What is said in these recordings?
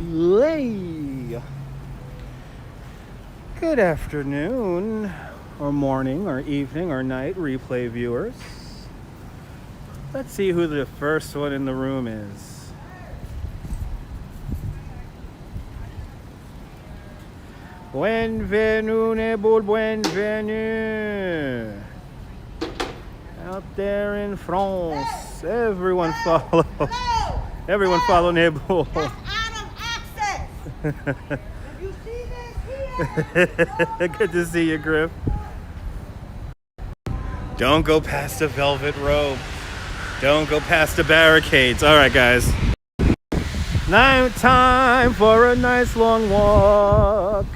Lay. Good afternoon, or morning, or evening, or night, replay viewers. Let's see who the first one in the room is. Bienvenue, bienvenue. Out there in France, everyone follow. Hello. Everyone follow Nebul. That's out of access. You see this here? Good to see you, Griff. Don't go past the velvet rope. Don't go past the barricades. All right, guys. Now time for a nice long walk.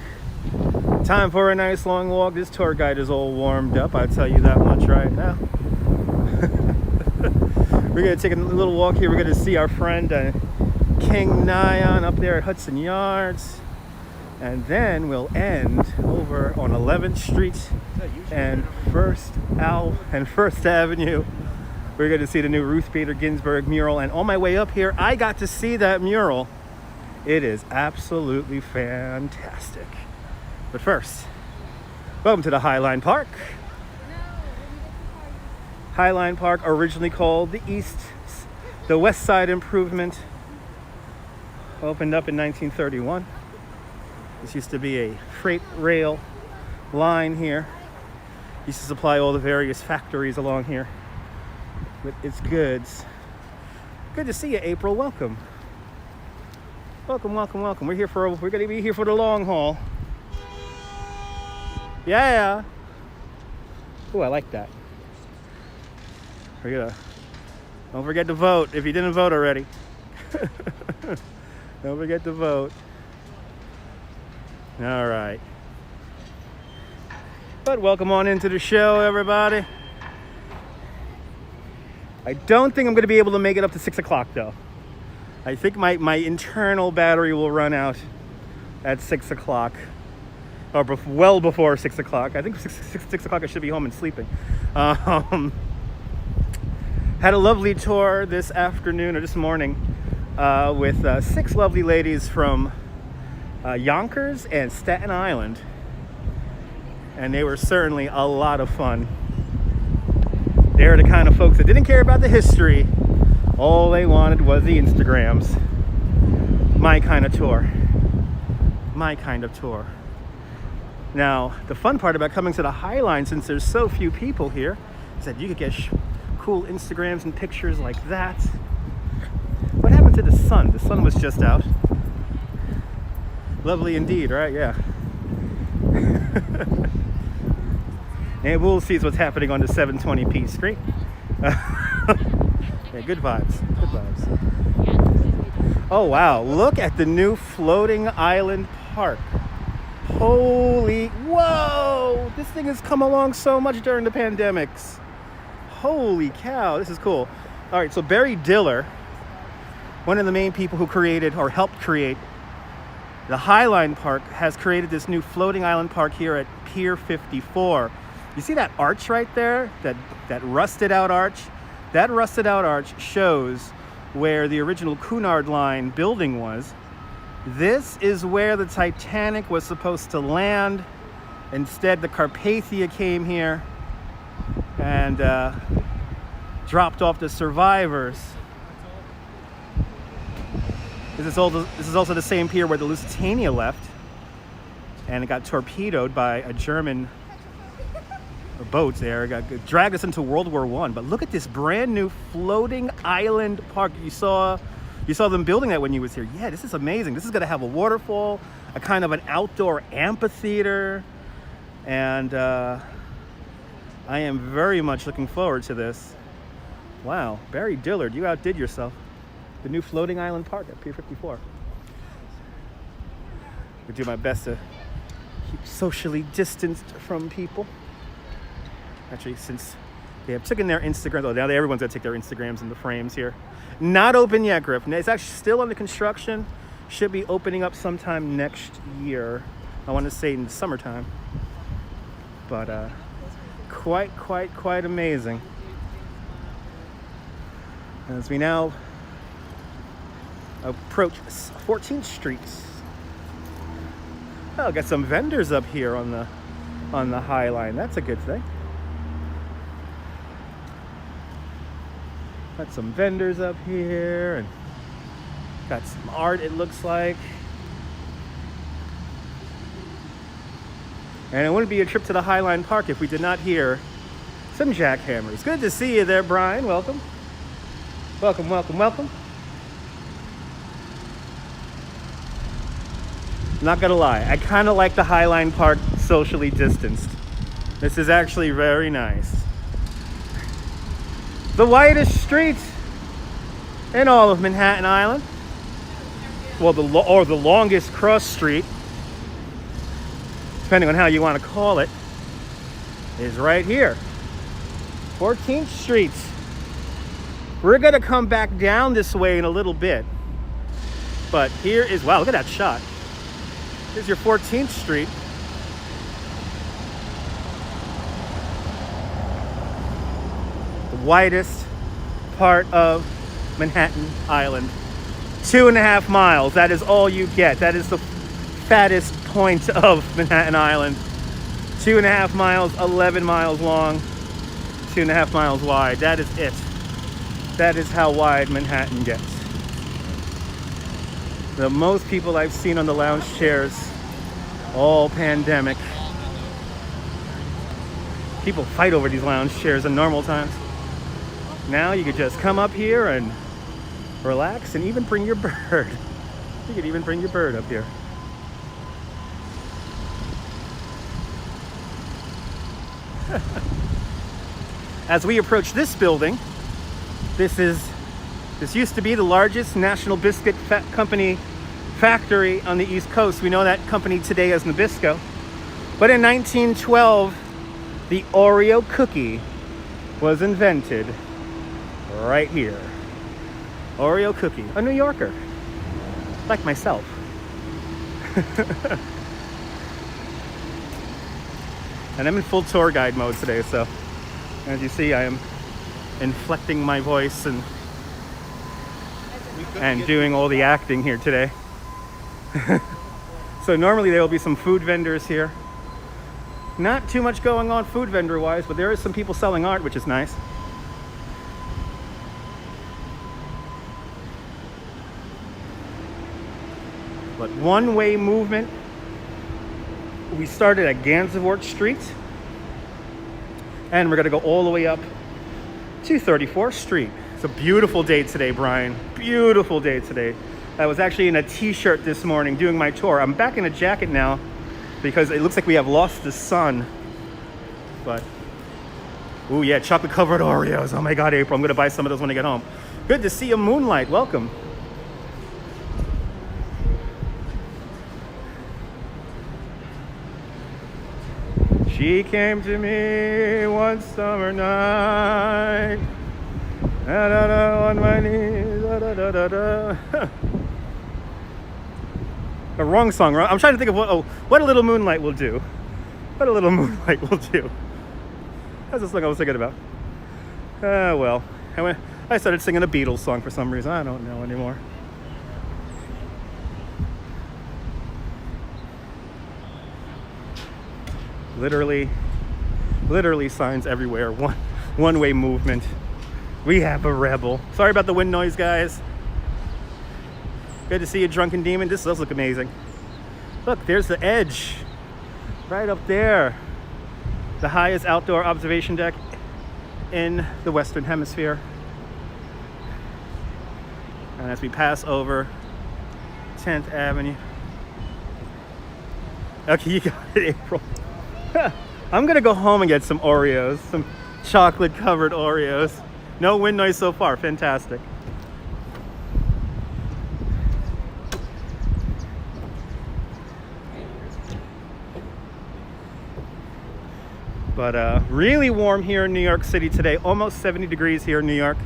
Time for a nice long walk. This tour guide is all warmed up. I'll tell you that much right now. We're going to take a little walk here. We're going to see our friend King Nyan up there at Hudson Yards. And then we'll end over on 11th Street and First Avenue. We're going to see the new Ruth Ginsburg mural. And on my way up here, I got to see that mural. It is absolutely fantastic. But first, welcome to the Highline Park. Highline Park, originally called the West Side Improvement, opened up in 1931. This used to be a freight rail line here. Used to supply all the various factories along here with its goods. Good to see you, April. Welcome. Welcome. We're going to be here for the long haul. Yeah. Oh, I like that. Don't forget to vote if you didn't vote already. Don't forget to vote. All right. But welcome on into the show, everybody. I don't think I'm going to be able to make it up to 6 o'clock, though. I think my internal battery will run out at 6 o'clock. Or well before 6 o'clock. I think 6 o'clock I should be home and sleeping. Had a lovely tour this afternoon or this morning with 6 lovely ladies from Yonkers and Staten Island. And they were certainly a lot of fun. They're the kind of folks that didn't care about the history. All they wanted was the Instagrams. My kind of tour. Now, the fun part about coming to the Highline, since there's so few people here, is that you could get cool Instagrams and pictures like that. What happened to the sun? The sun was just out. Lovely indeed, right? Yeah. And we'll see what's happening on the 720p screen. Yeah, good vibes. Oh, wow. Look at the new floating island park. Holy, whoa! This thing has come along so much during the pandemics. Holy cow, this is cool. All right, so Barry Diller, one of the main people who created or helped create the Highline Park, has created this new floating island park here at Pier 54. You see that arch right there? That rusted out arch? That rusted out arch shows where the original Cunard Line building was. This is where the Titanic was supposed to land. Instead, the Carpathia came here and dropped off the survivors. This is also the same pier where the Lusitania left, and it got torpedoed by a German boat there. It dragged us into World War I. But look at this brand new floating island park. You saw them building that when you was here. Yeah, this is amazing. This is going to have a waterfall, a kind of an outdoor amphitheater, and I am very much looking forward to this. Wow, Barry Dillard, you outdid yourself. The new floating island park at Pier 54. I do my best to keep socially distanced from people. Actually, since they have taken their Instagrams, now everyone's got to take their Instagrams in the frames here. Not open yet, Griff. It's actually still under construction. Should be opening up sometime next year. I want to say in the summertime. But quite amazing. As we now approach 14th Street. Oh, got some vendors up here on the Highline. That's a good thing. Got some vendors up here and got some art, it looks like. And it wouldn't be a trip to the Highline Park if we did not hear some jackhammers. Good to see you there, Brian. Welcome. Welcome, welcome, welcome. Not gonna lie, I kind of like the Highline Park socially distanced. This is actually very nice. The widest street in all of Manhattan Island. Well, the longest cross street, depending on how you want to call it, is right here. 14th Street. We're gonna come back down this way in a little bit. But here is, wow, look at that shot. Here's your 14th Street. The widest part of Manhattan Island. 2.5 miles, that is all you get. That is the fattest point of Manhattan Island. 2.5 miles, 11 miles long, 2.5 miles wide. That is it. That is how wide Manhattan gets. The most people I've seen on the lounge chairs, all pandemic. People fight over these lounge chairs in normal times. Now you could just come up here and relax and even bring your bird. You could even bring your bird up here. As we approach this building, this used to be the largest national biscuit company factory on the East Coast. We know that company today as Nabisco. But in 1912, the Oreo cookie was invented right here. Oreo cookie, a New Yorker, like myself. And I'm in full tour guide mode today, so as you see, I am inflecting my voice and doing all the acting here today. So normally there will be some food vendors here. Not too much going on food vendor wise, but there is some people selling art, which is nice. But one-way movement. We started at Ginsburg Street and we're gonna go all the way up to 34th Street. It's a beautiful day today, Brian. Beautiful day today. I was actually in a t-shirt this morning doing my tour. I'm back in a jacket now because it looks like we have lost the sun. But, oh yeah, chocolate covered Oreos. Oh my God, April, I'm gonna buy some of those when I get home. Good to see you, Moonlight, welcome. She came to me one summer night, da, da, da, on my knees, da, da, da, da, da. A wrong song, right? I'm trying to think of what a little moonlight will do. What a little moonlight will do. That's the song I was thinking about. Well, I started singing a Beatles song for some reason. I don't know anymore. Literally signs everywhere. One-way movement. We have a rebel. Sorry about the wind noise, guys. Good to see you, Drunken Demon. This does look amazing. Look, there's the edge. Right up there. The highest outdoor observation deck in the Western Hemisphere. And as we pass over 10th Avenue. Okay, you got it, April. I'm gonna go home and get some Oreos, some chocolate covered Oreos. No wind noise so far, fantastic. But really warm here in New York City today, almost 70 degrees here in New York,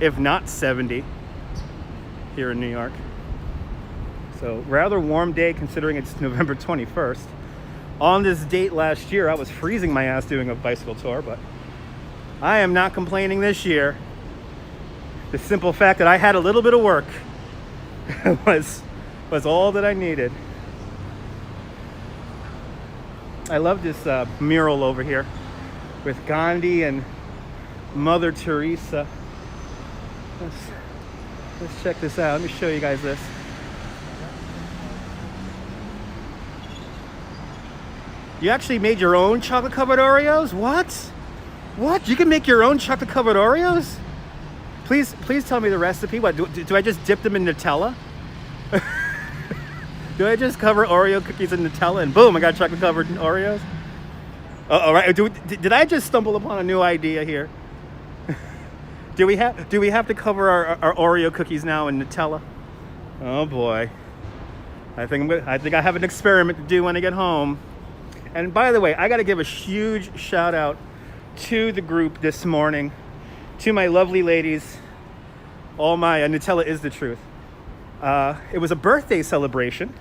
if not 70 here in New York. So rather warm day considering it's November 21st. On this date last year, I was freezing my ass doing a bicycle tour, but I am not complaining this year. The simple fact that I had a little bit of work was all that I needed. I love this mural over here with Gandhi and Mother Teresa. Let's check this out. Let me show you guys this. You actually made your own chocolate covered Oreos? What? What? You can make your own chocolate covered Oreos? Please tell me the recipe. What, do I just dip them in Nutella? Do I just cover Oreo cookies in Nutella and boom, I got chocolate covered Oreos? All right. Did I just stumble upon a new idea here? Do we have to cover our Oreo cookies now in Nutella? Oh boy. I think I have an experiment to do when I get home. And by the way, I got to give a huge shout out to the group this morning, to my lovely ladies. All my Nutella is the truth. It was a birthday celebration,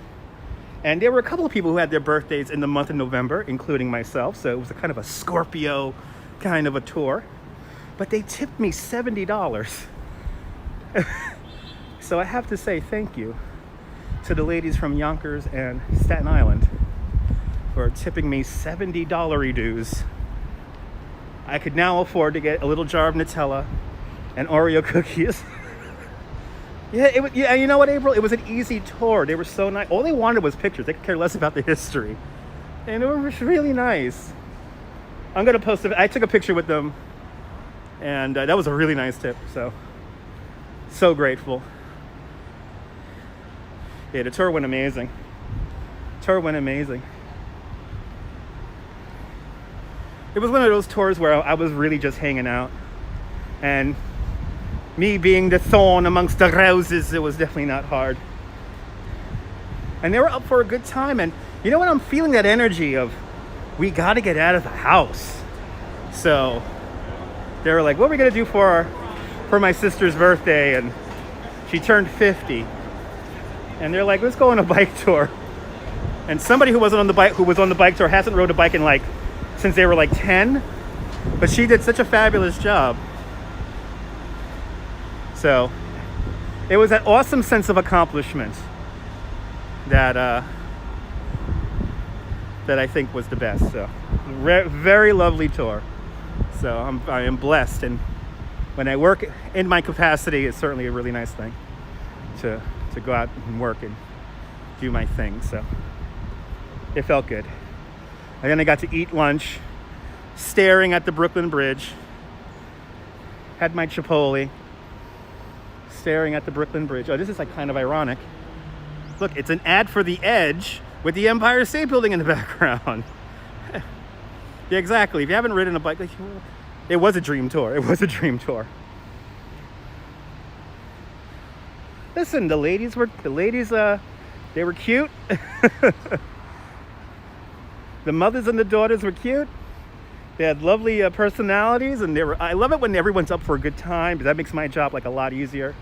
and there were a couple of people who had their birthdays in the month of November, including myself. So it was a kind of a Scorpio kind of a tour. But they tipped me $70. So I have to say thank you to the ladies from Yonkers and Staten Island for tipping me $70 dues. I could now afford to get a little jar of Nutella and Oreo cookies. Yeah, you know what, April? It was an easy tour. They were so nice. All they wanted was pictures. They could care less about the history. And it was really nice. I'm going to post it. I took a picture with them. And that was a really nice tip. So grateful. Yeah, the tour went amazing. It was one of those tours where I was really just hanging out. And me being the thorn amongst the roses, it was definitely not hard. And they were up for a good time. And you know what? I'm feeling that energy of, we got to get out of the house. So they were like, what are we going to do for my sister's birthday? And she turned 50. And they're like, let's go on a bike tour. And somebody who was on the bike tour hasn't rode a bike in since they were 10. But she did such a fabulous job. So it was that awesome sense of accomplishment that I think was the best. So very lovely tour. So I am blessed, and when I work in my capacity, it's certainly a really nice thing to go out and work and do my thing. So it felt good. And then I got to eat lunch, staring at the Brooklyn Bridge. Had my Chipotle, staring at the Brooklyn Bridge. Oh, this is kind of ironic. Look, it's an ad for The Edge with the Empire State Building in the background. Yeah, exactly. If you haven't ridden a bike, it was a dream tour. Listen, the ladies, they were cute. The mothers and the daughters were cute. They had lovely personalities, and I love it when everyone's up for a good time, because that makes my job a lot easier.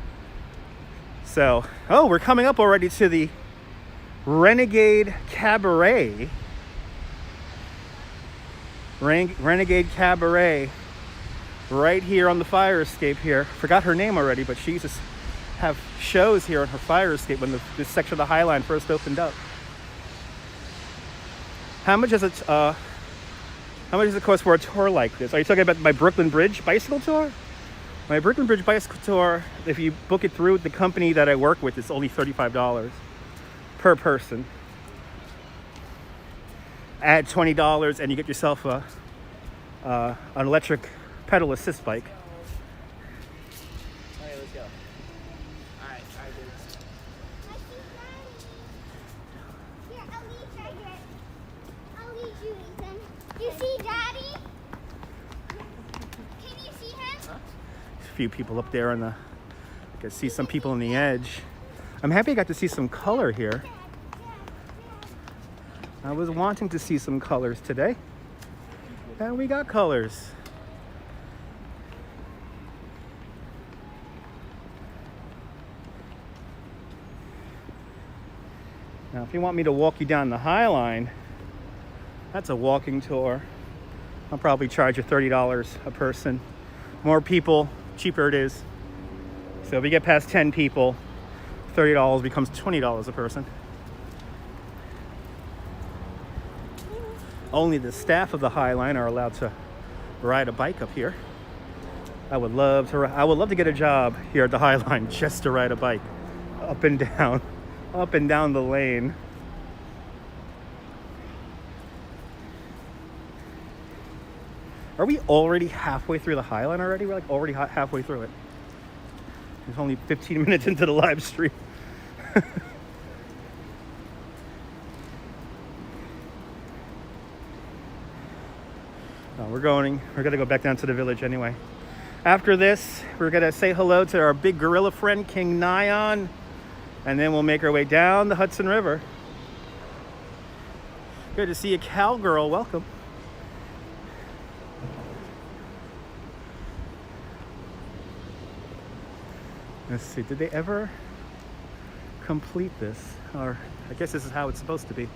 So, we're coming up already to the Renegade Cabaret. Renegade Cabaret, right here on the fire escape here. Forgot her name already, but she used to have shows here on her fire escape when this section of the Highline first opened up. How much does it cost for a tour like this? Are you talking about my Brooklyn Bridge bicycle tour? My Brooklyn Bridge bicycle tour, if you book it through the company that I work with, it's only $35 per person. Add $20 and you get yourself an electric pedal assist bike. Okay, let's go. All right, dude. Here, I'll leave right here. I'll leave you, Ethan. You see Daddy? Can you see him? A few people up there I can see some people on the edge. I'm happy I got to see some color here. I was wanting to see some colors today, and we got colors. Now, if you want me to walk you down the Highline, that's a walking tour. I'll probably charge you $30 a person. More people, cheaper it is. So if we get past 10 people, $30 becomes $20 a person. Only the staff of the Highline are allowed to ride a bike up here. I would love to get a job here at the Highline just to ride a bike up and down the lane. Are we already halfway through the Highline already? We're like already halfway through it. It's only 15 minutes into the live stream. We're gonna go back down to the village anyway. After this, we're gonna say hello to our big gorilla friend, King Nyan, and then we'll make our way down the Hudson River. Good to see you, cowgirl. Welcome. Let's see, did they ever complete this? Or I guess this is how it's supposed to be.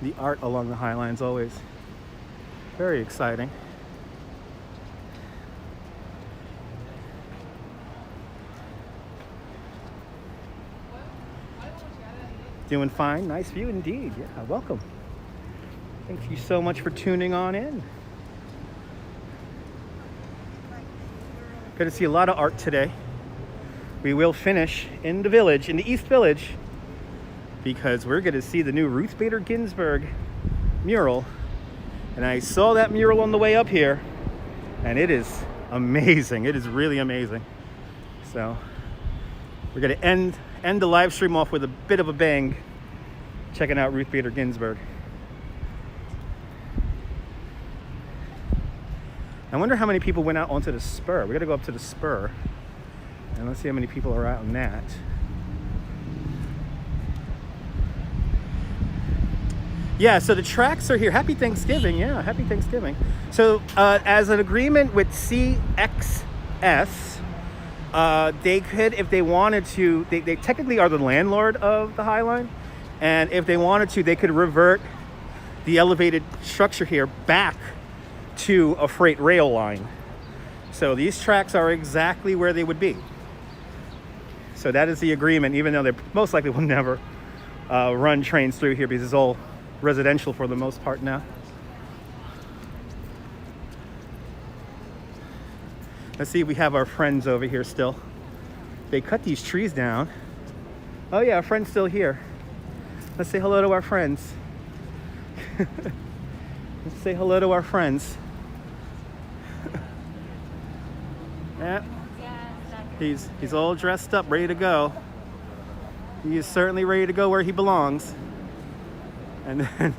The art along the Highline is always very exciting. Doing fine, nice view indeed. Yeah, welcome. Thank you so much for tuning on in. Good to see a lot of art today. We will finish in the village, in the East Village, because we're going to see the new Ruth Bader Ginsburg mural. And I saw that mural on the way up here, and it is amazing. It is really amazing. So we're going to end the live stream off with a bit of a bang, checking out Ruth Bader Ginsburg. I wonder how many people went out onto the spur. We got to go up to the spur, and let's see how many people are out on that. Yeah, so the tracks are here. Happy Thanksgiving. Yeah, happy Thanksgiving. So as an agreement with CXS, they could, if they wanted to, they technically are the landlord of the Highline. And if they wanted to, they could revert the elevated structure here back to a freight rail line. So these tracks are exactly where they would be. So that is the agreement, even though they most likely will never run trains through here because it's all residential for the most part now. Let's see, we have our friends over here still. They cut these trees down. Oh yeah, our friend's still here. Let's say hello to our friends. Let's say hello to our friends. Yeah. He's all dressed up, ready to go. He is certainly ready to go where he belongs. And then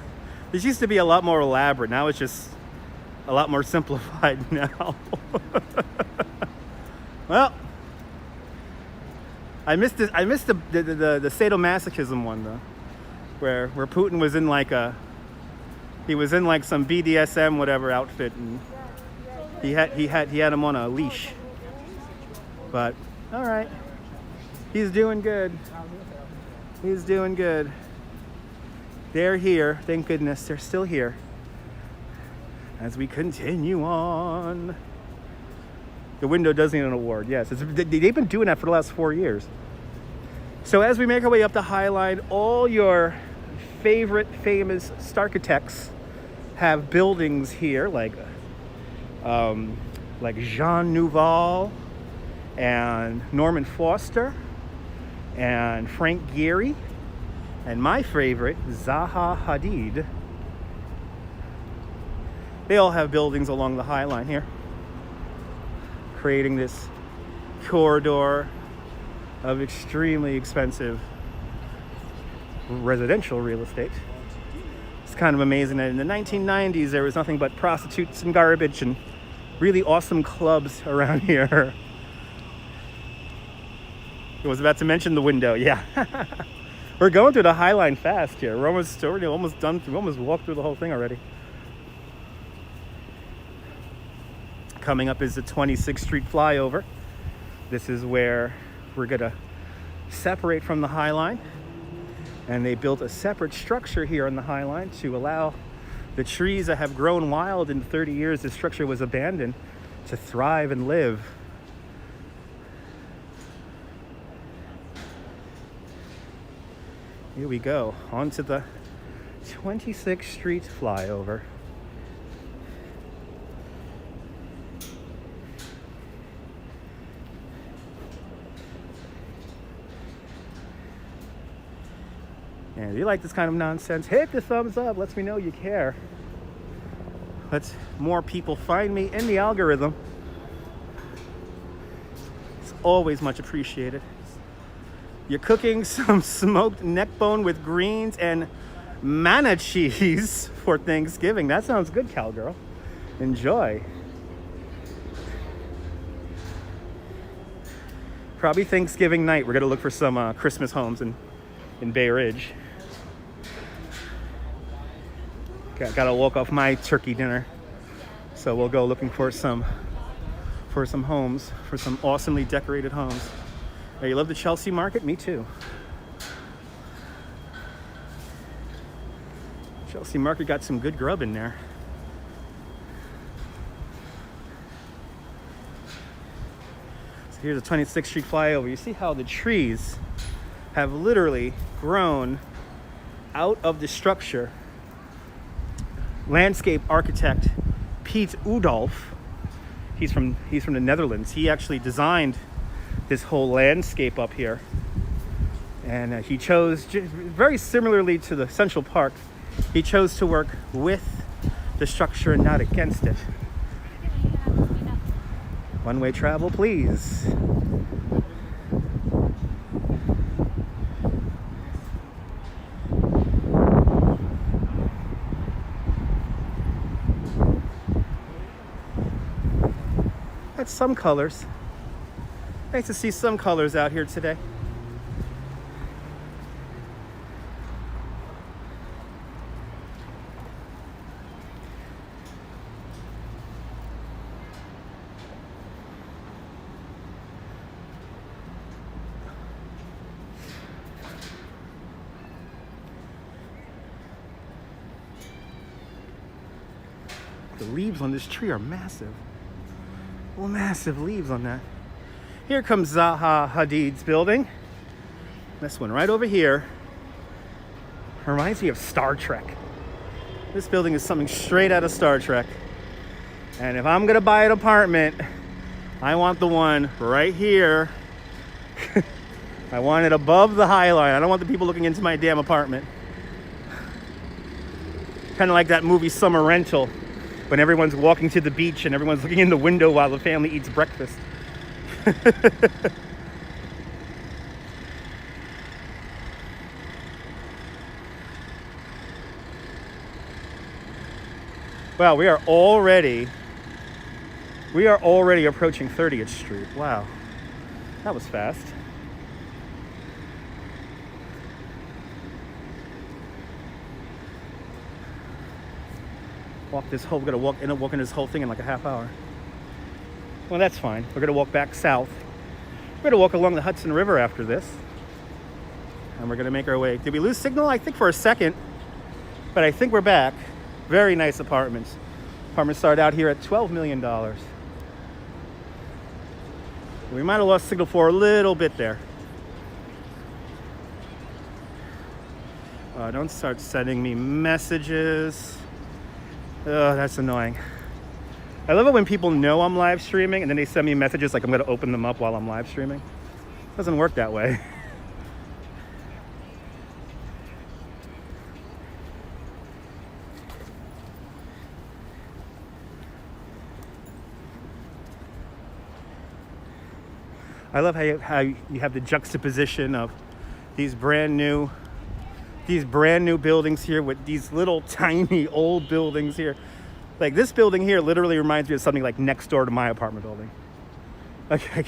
this used to be a lot more elaborate. Now it's just a lot more simplified now. Well, I missed the sadomasochism one though, where Putin was in like some BDSM whatever outfit, and he had him on a leash. But all right, he's doing good. He's doing good. They're here, thank goodness. They're still here as we continue on. The window does need an award. Yes, they've been doing that for the last 4 years. So as we make our way up the Highline, all your favorite famous starchitects have buildings here, like Jean Nouvel and Norman Foster and Frank Gehry, and my favorite, Zaha Hadid. They all have buildings along the Highline here, creating this corridor of extremely expensive residential real estate. It's kind of amazing that in the 1990s there was nothing but prostitutes and garbage and really awesome clubs around here. I was about to mention the window, yeah. We're going through the Highline fast here. We're almost done. We almost walked through the whole thing already. Coming up is the 26th Street Flyover. This is where we're gonna separate from the Highline. And they built a separate structure here on the Highline to allow the trees that have grown wild in 30 years. The structure was abandoned to thrive and live. Here we go, onto the 26th Street Flyover. And if you like this kind of nonsense, hit the thumbs up. Lets me know you care. Lets more people find me in the algorithm. It's always much appreciated. You're cooking some smoked neck bone with greens and manna cheese for Thanksgiving. That sounds good, cowgirl. Enjoy. Probably Thanksgiving night, we're gonna look for some Christmas homes in Bay Ridge. Gotta walk off my turkey dinner, so we'll go looking for some homes, for some awesomely decorated homes. Hey, you love the Chelsea market? Me too. Chelsea market got some good grub in there. So here's the 26th Street Flyover. You see how the trees have literally grown out of the structure. Landscape architect Piet Oudolf, he's from the Netherlands. He actually designed this whole landscape up here, and he chose, very similarly to the Central Park, he chose to work with the structure and not against it. One-way travel, please. That's some colors. Nice to see some colors out here today. The leaves on this tree are massive. Massive leaves on that. Here comes Zaha Hadid's building. This one right over here reminds me of Star Trek. This building is something straight out of Star Trek. And if I'm gonna buy an apartment, I want the one right here. I want it above the Highline. I don't want the people looking into my damn apartment. Kind of like that movie Summer Rental, when everyone's walking to the beach and everyone's looking in the window while the family eats breakfast. Wow, we are already approaching 30th Street. Wow, that was fast. We're gonna walk in this whole thing in like a half hour. Well, that's fine. We're gonna walk back south. We're gonna walk along the Hudson River after this. And we're gonna make our way. Did we lose signal? I think for a second, but I think we're back. Very nice apartments. Apartments start out here at $12 million. We might have lost signal for a little bit there. Don't start sending me messages. Oh, that's annoying. I love it when people know I'm live streaming and then they send me messages like I'm going to open them up while I'm live streaming. It doesn't work that way. I love how you have the juxtaposition of these brand new buildings here with these little tiny old buildings here. Like this building here literally reminds me of something like next door to my apartment building. Okay.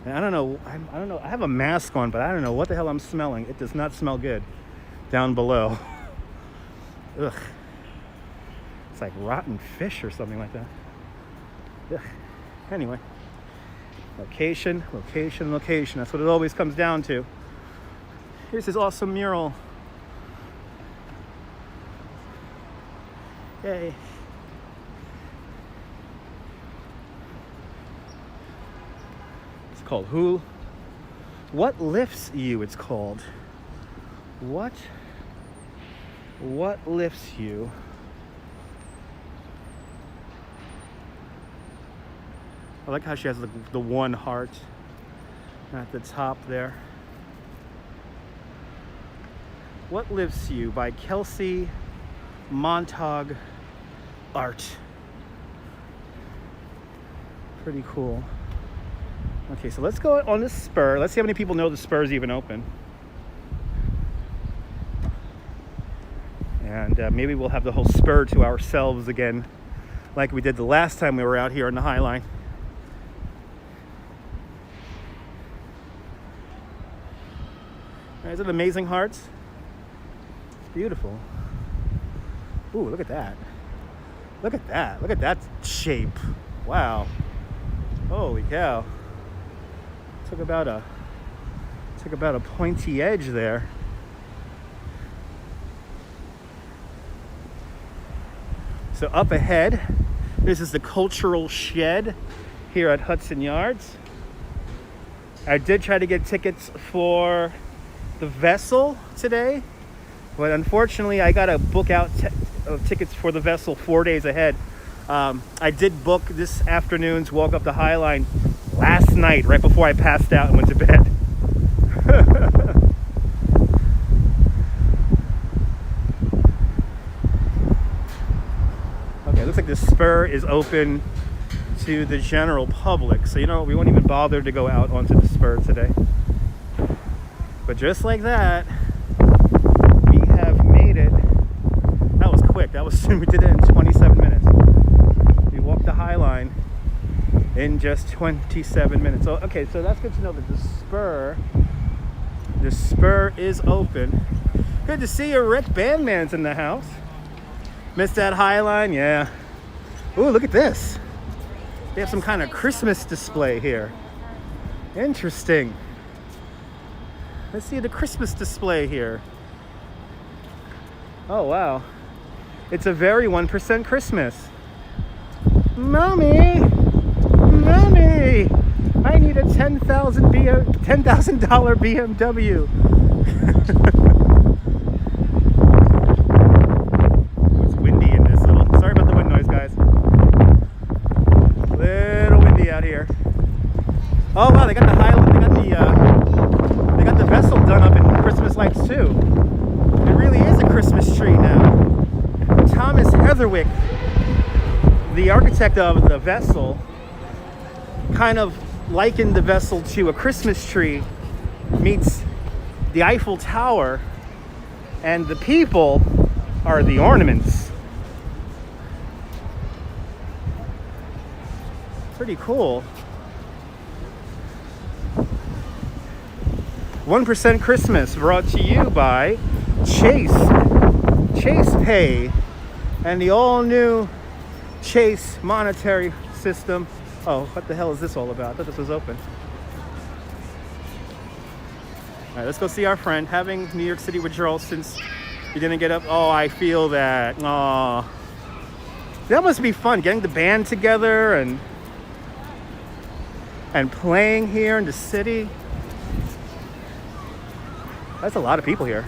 And I don't know. I have a mask on, but I don't know what the hell I'm smelling. It does not smell good down below. Ugh. It's like rotten fish or something like that. Ugh. Anyway. Location. That's what it always comes down to. Here's this awesome mural. Yay. called? What lifts you? It's called. What lifts you? I like how she has the one heart at the top there. What Lifts You by Kelsey Montag Art. Pretty cool. Okay, so let's go on the spur. Let's see how many people know the spur's even open. And maybe we'll have the whole spur to ourselves again, like we did the last time we were out here on the Highline. Isn't it amazing, hearts? It's beautiful. Ooh, look at that. Look at that. Look at that shape. Wow. Holy cow. Took about a pointy edge there. So up ahead, this is the cultural shed here at Hudson Yards. I did try to get tickets for the Vessel today, but unfortunately I got to book out tickets for the Vessel 4 days ahead. I did book this afternoon's walk up the Highline last night, right before I passed out and went to bed. Okay, it looks like the spur is open to the general public, so we won't even bother to go out onto the spur today. But just like that, we have made it. That was quick. We did it in 27 minutes. We walked the Highline in just 27 minutes. So, okay, so that's good to know that the spur is open. Good to see you, Rick. Bandman's in the house. Missed that Highline? Yeah. Ooh, look at this. They have some kind of Christmas display here. Interesting. Let's see the Christmas display here. Oh, wow. It's a very 1% Christmas. Mommy! Mommy! I need a $10,000 BMW. It's windy in this little... Sorry about the wind noise, guys. Little windy out here. Oh, wow, they got the Highland. They got the Vessel done up in Christmas lights too. It really is a Christmas tree now. Thomas Heatherwick, the architect of the Vessel, kind of likened the Vessel to a Christmas tree meets the Eiffel Tower, and the people are the ornaments. Pretty cool. 1% Christmas brought to you by Chase Pay and the all-new Chase monetary system. Oh, what the hell is this all about? I thought this was open. All right, let's go see our friend. Having New York City withdrawal since you didn't get up. Oh, I feel that. Oh, that must be fun, getting the band together and playing here in the city. That's a lot of people here.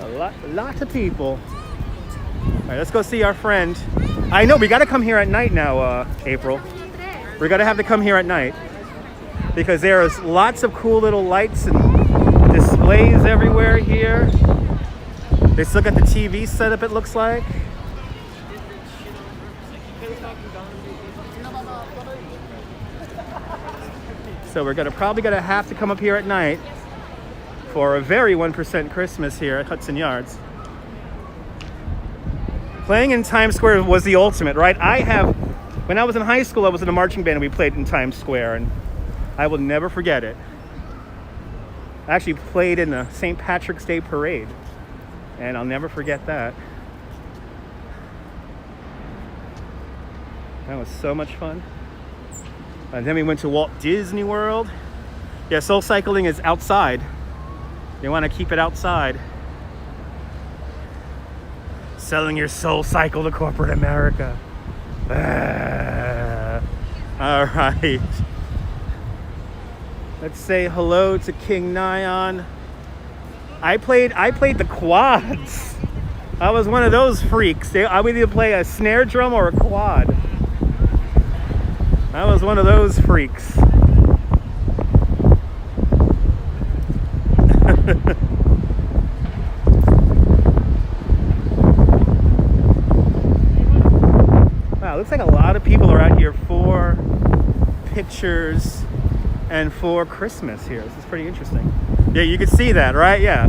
A lot of people. All right, let's go see our friend. I know, we got to come here at night now, April. We're going to have to come here at night because there's lots of cool little lights and displays everywhere here. They still got the TV setup, it looks like. So we're probably gonna have to come up here at night for a very 1% Christmas here at Hudson Yards. Playing in Times Square was the ultimate, right? When I was in high school, I was in a marching band and we played in Times Square, and I will never forget it. I actually played in the St. Patrick's Day Parade, and I'll never forget that. That was so much fun. And then we went to Walt Disney World. Yeah, soul cycling is outside. They want to keep it outside. Selling your soul cycle to corporate America. All right. Let's say hello to King Nyan. I played the quads. I was one of those freaks. I would either play a snare drum or a quad. I was one of those freaks. Wow, looks like a lot of people are out here for pictures and for Christmas here. This is pretty interesting. Yeah, you can see that, right? Yeah.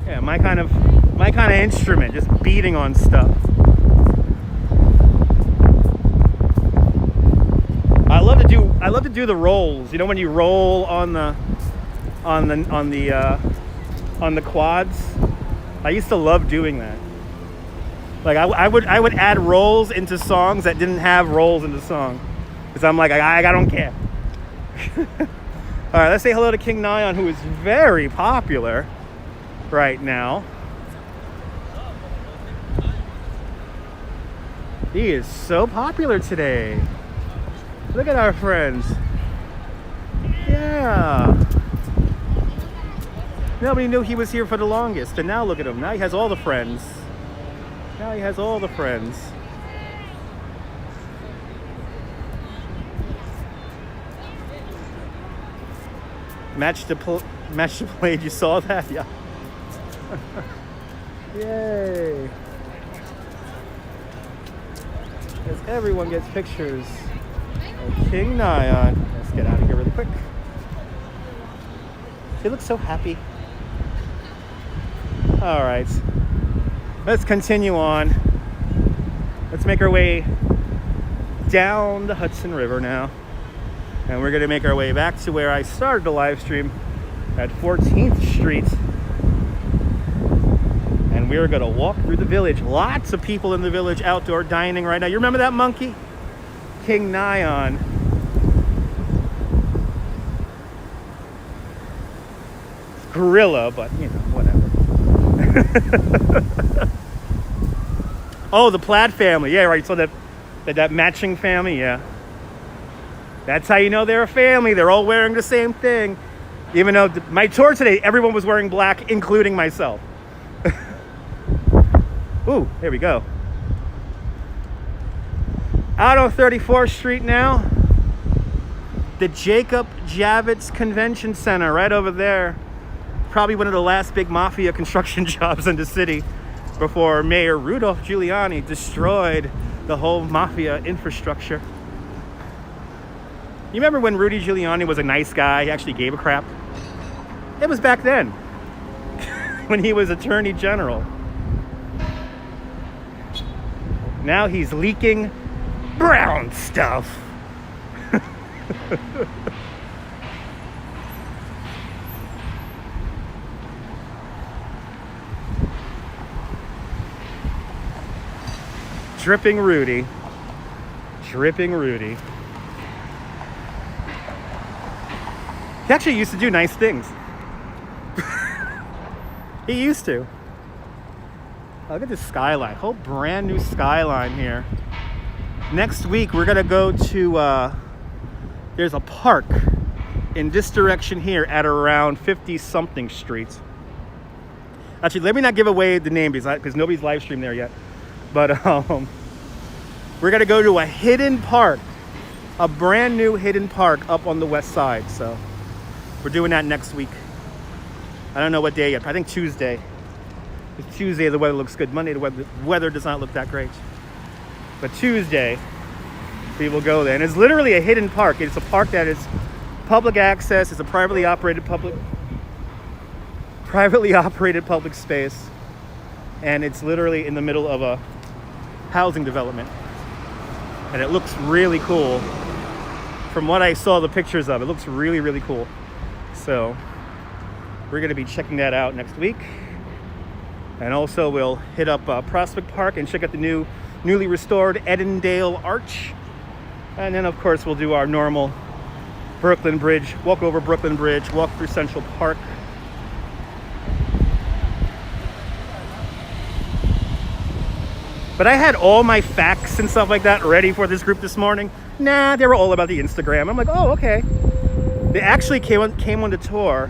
Yeah, my kind of instrument, just beating on stuff. I love to do the rolls. You know when you roll on the quads? I used to love doing that. Like I would add rolls into songs that didn't have rolls in the song. Because I'm like, I don't care. All right, let's say hello to King Nyan, who is very popular right now. He is so popular today. Look at our friends. Yeah. Nobody knew he was here for the longest, and now look at him. Now he has all the friends. Now he has all the friends. Match the Blade, you saw that? Yeah. Yay. As everyone gets pictures of King Nyan. Let's get out of here really quick. He looks so happy. All right. Let's continue on. Let's make our way down the Hudson River now. And we're gonna make our way back to where I started the live stream at 14th Street. And we're gonna walk through the village. Lots of people in the village outdoor dining right now. You remember that monkey? King Nyan. It's gorilla, but you know, whatever. Oh, the Plaid family. Yeah, right. So that matching family, yeah. That's how you know they're a family. They're all wearing the same thing. Even though my tour today, everyone was wearing black, including myself. Ooh, here we go. Out on 34th Street now. The Jacob Javits Convention Center right over there. Probably one of the last big mafia construction jobs in the city before Mayor Rudolph Giuliani destroyed the whole mafia infrastructure. You remember when Rudy Giuliani was a nice guy? He actually gave a crap. It was back then, when he was Attorney General. Now he's leaking brown stuff. Dripping Rudy. Dripping Rudy. He actually used to do nice things. He used to. Oh, look at this skyline. Whole brand new skyline here. Next week we're gonna go to there's a park in this direction here at around 50-something Street. Actually, let me not give away the name because nobody's live streamed there yet. But we're gonna go to a hidden park, a brand new hidden park up on the west side. So we're doing that next week. I don't know what day yet. I think Tuesday. It's Tuesday, the weather looks good. Monday, the weather does not look that great. But Tuesday, we will go there. And it's literally a hidden park. It's a park that is public access. It's a privately operated public space. And it's literally in the middle of a housing development. And it looks really cool. From what I saw the pictures of, it looks really, really cool. So we're going to be checking that out next week. And also we'll hit up Prospect Park and check out the newly restored Edendale Arch. And then of course we'll do our normal Brooklyn Bridge, walk over Brooklyn Bridge, walk through Central Park. But I had all my facts and stuff like that ready for this group this morning. Nah, they were all about the Instagram. I'm like, oh, okay. They actually came on the tour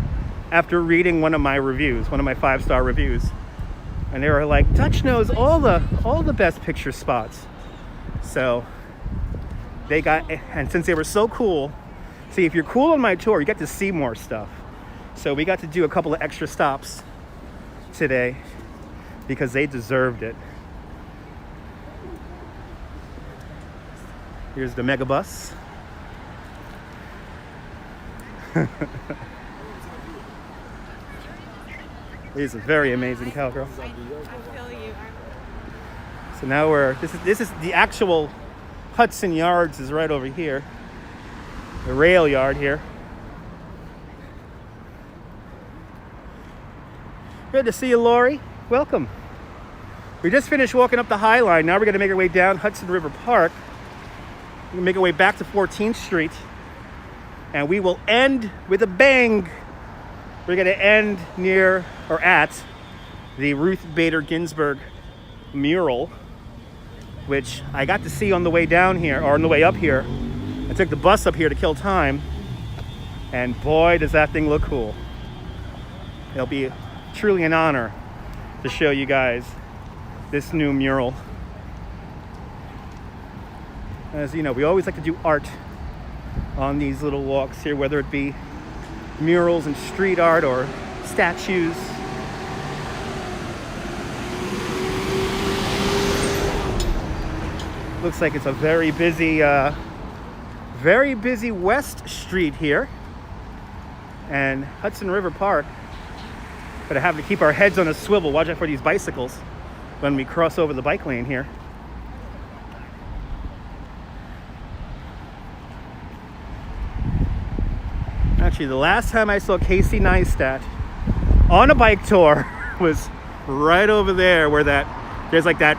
after reading one of my reviews, one of my 5-star reviews. And they were like, Dutch knows all the best picture spots. So they got, and since they were so cool, see, if you're cool on my tour, you get to see more stuff. So we got to do a couple of extra stops today because they deserved it. Here's the megabus. He's a very amazing cowgirl. I feel you. So now this is the actual Hudson Yards is right over here. The rail yard here. Good to see you, Lori. Welcome. We just finished walking up the Highline. Now we're going to make our way down Hudson River Park. We're going to make our way back to 14th Street. And we will end with a bang. We're going to end near or at the Ruth Bader Ginsburg mural, which I got to see on the way down here, or on the way up here. I took the bus up here to kill time. And boy, does that thing look cool. It'll be truly an honor to show you guys this new mural. As you know, we always like to do art on these little walks here, whether it be murals and street art or statues. Looks like it's a very busy West Street here. And Hudson River Park, but I have to keep our heads on a swivel. Watch out for these bicycles when we cross over the bike lane here. Actually, the last time I saw Casey Neistat on a bike tour was right over there where there's like that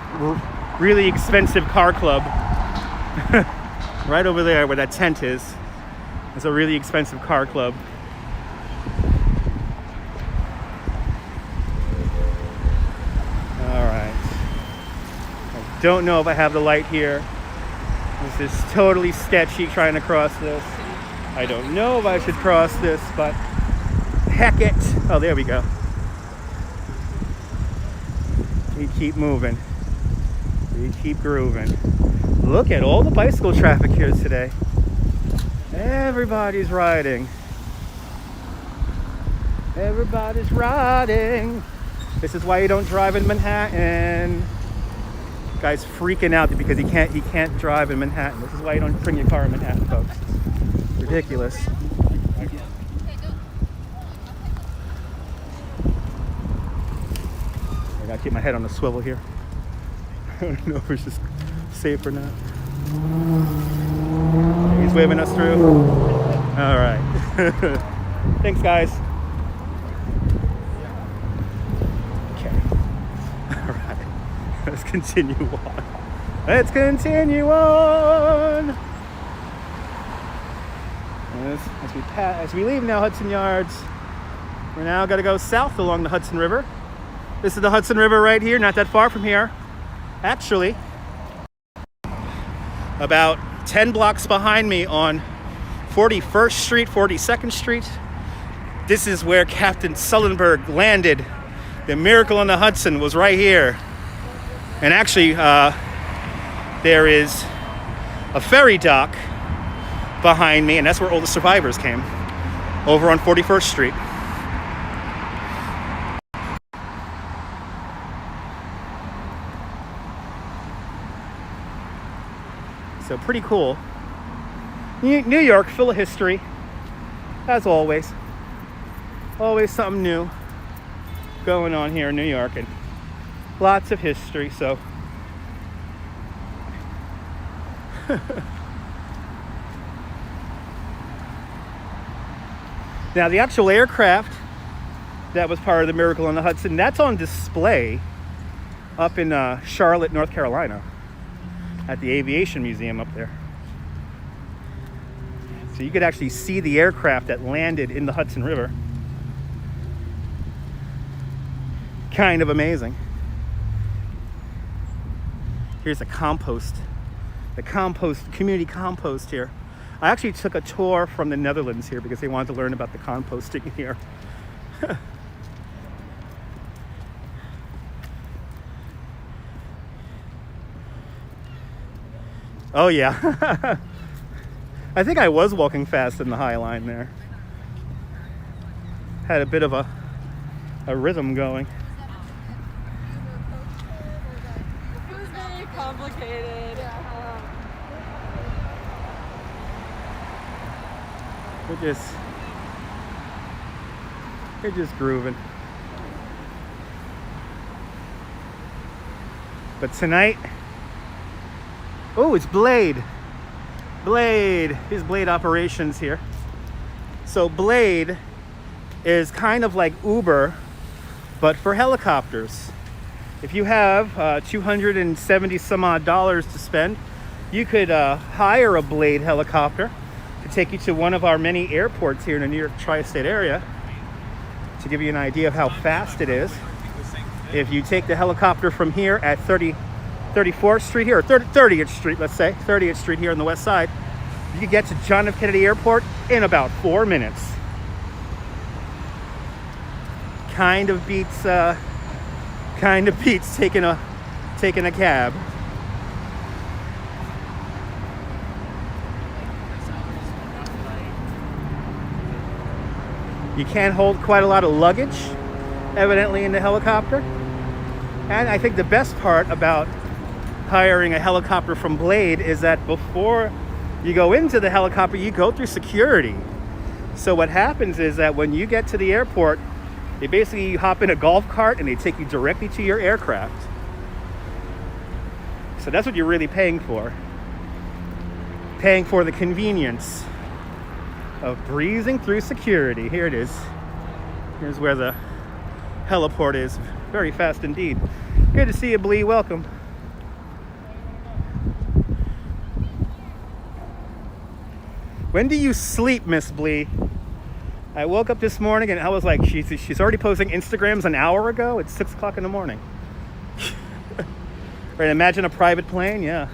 really expensive car club. Right over there where that tent is. It's a really expensive car club. Don't know if I have the light here. This is totally sketchy trying to cross this. I don't know if I should cross this, but heck it. Oh, there we go. We keep moving. We keep grooving. Look at all the bicycle traffic here today. Everybody's riding. Everybody's riding. This is why you don't drive in Manhattan. Guy's freaking out because he can't drive in Manhattan. This is why you don't bring your car in Manhattan, folks. It's ridiculous. I gotta keep my head on the swivel here. I don't know if it's just safe or not. He's waving us through. All right. Thanks, guys. Let's continue on. Let's continue on. As we leave now Hudson Yards, we're now got to go south along the Hudson River. This is the Hudson River right here, not that far from here. Actually, about 10 blocks behind me on 41st Street, 42nd Street. This is where Captain Sullenberg landed. The Miracle on the Hudson was right here. And actually, there is a ferry dock behind me, and that's where all the survivors came, over on 41st Street. So pretty cool. New York, full of history, as always. Always something new going on here in New York, and lots of history, so. Now, the actual aircraft that was part of the Miracle on the Hudson, that's on display up in Charlotte, North Carolina, at the Aviation Museum up there. So you could actually see the aircraft that landed in the Hudson River. Kind of amazing. Here's a compost, the community compost here I actually took a tour from the Netherlands here because they wanted to learn about the composting here. Oh yeah. I think I was walking fast in the Highline there. Had a bit of a rhythm going. It was very complicated. We're just grooving. But tonight, oh, it's Blade. His Blade operations here. So Blade is kind of like Uber, but for helicopters. If you have $270 some odd to spend, you could hire a Blade helicopter to take you to one of our many airports here in the New York tri-state area. To give you an idea of how fast it is, if you take the helicopter from here at 34th Street here, or 30th Street, let's say, 30th Street here on the west side, you can get to John F. Kennedy Airport in about 4 minutes. Kind of beats taking a cab. You can hold quite a lot of luggage, evidently, in the helicopter. And I think the best part about hiring a helicopter from Blade is that before you go into the helicopter, you go through security. So what happens is that when you get to the airport, you hop in a golf cart and they take you directly to your aircraft. So that's what you're really paying for. Paying for the convenience of breezing through security. Here it is. Here's where the heliport is. Very fast indeed. Good to see you, Blee. Welcome. When do you sleep, Miss Blee? I woke up this morning and I was like, she's already posting Instagrams an hour ago. It's 6 o'clock in the morning. Right, imagine a private plane, yeah.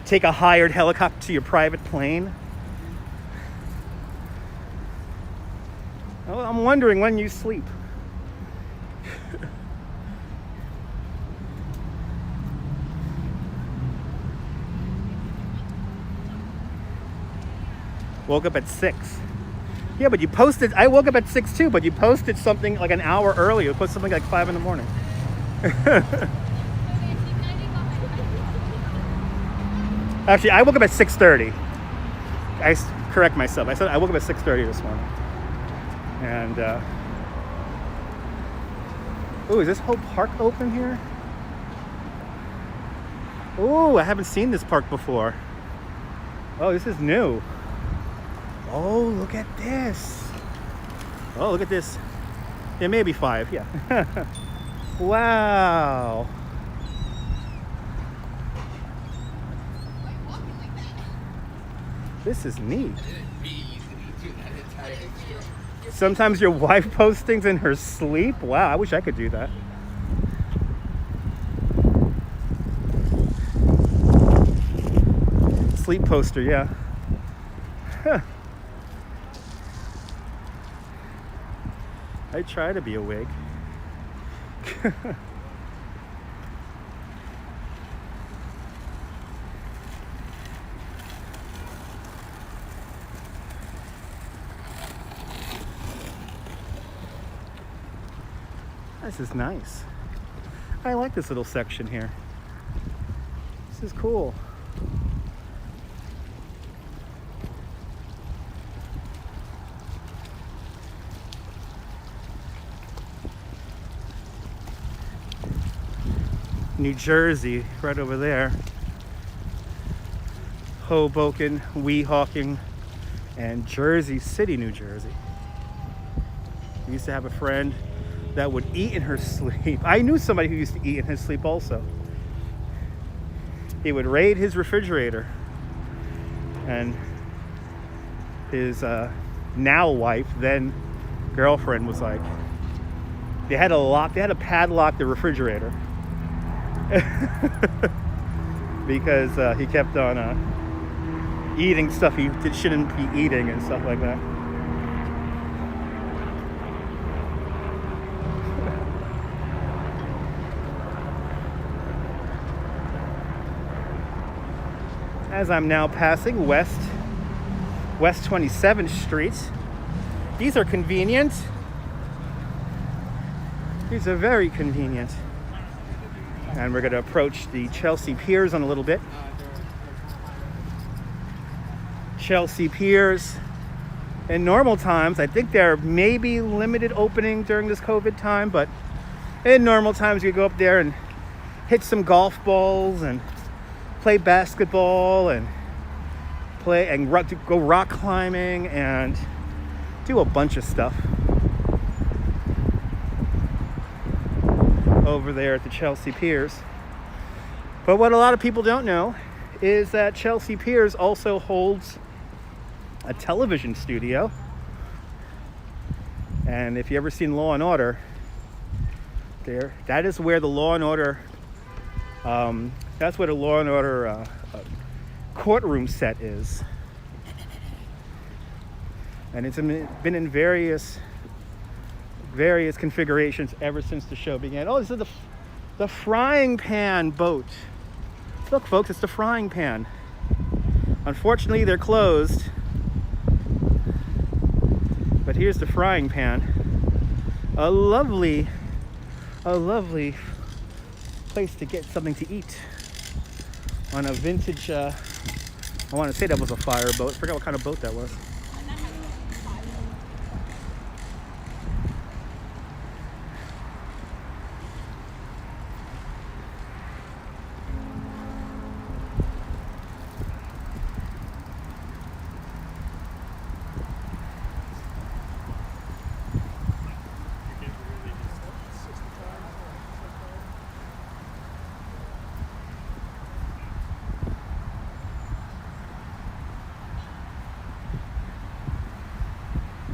Take a hired helicopter to your private plane. Oh, I'm wondering when you sleep. Woke up at 6. Yeah, but you posted, I woke up at 6 too, but you posted something like an hour earlier. You put something like 5 in the morning. Actually, I woke up at 6:30. I correct myself. I said I woke up at 6:30 this morning. And, oh, is this whole park open here? Oh, I haven't seen this park before. Oh, this is new. Oh, look at this. Oh, look at this. Yeah, maybe 5, yeah. Wow. This is neat. Sometimes your wife posts things in her sleep. Wow, I wish I could do that. Sleep poster, yeah. Huh. I try to be awake. This is nice. I like this little section here. This is cool. New Jersey, right over there. Hoboken, Weehawken, and Jersey City, New Jersey. I used to have a friend that would eat in her sleep. I knew somebody who used to eat in his sleep also. He would raid his refrigerator, and his now wife, then girlfriend, was like, they had to padlock the refrigerator. because he kept on eating stuff he shouldn't be eating and stuff like that. As I'm now passing West 27th Street. These are convenient. These are very convenient. And we're going to approach the Chelsea Piers in a little bit. Chelsea Piers, in normal times, I think there may be limited opening during this COVID time, but in normal times you go up there and hit some golf balls and play basketball and go rock climbing and do a bunch of stuff over there at the Chelsea Piers. But what a lot of people don't know is that Chelsea Piers also holds a television studio. And if you ever seen Law and Order, that is where the Law and Order courtroom set is. And it's been in various configurations ever since the show began. Oh, this is the frying pan boat. Look, folks, it's the frying pan. Unfortunately, they're closed. But here's the frying pan. A lovely place to get something to eat on a vintage, I want to say that was a fire boat. I forgot what kind of boat that was.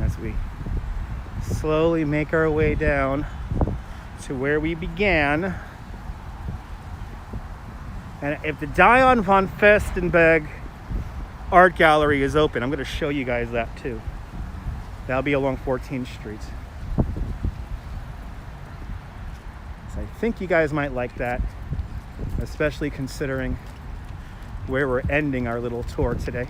As we slowly make our way down to where we began. And if the Dion von Furstenberg art gallery is open, I'm going to show you guys that too. That'll be along 14th Street. So I think you guys might like that, especially considering where we're ending our little tour today.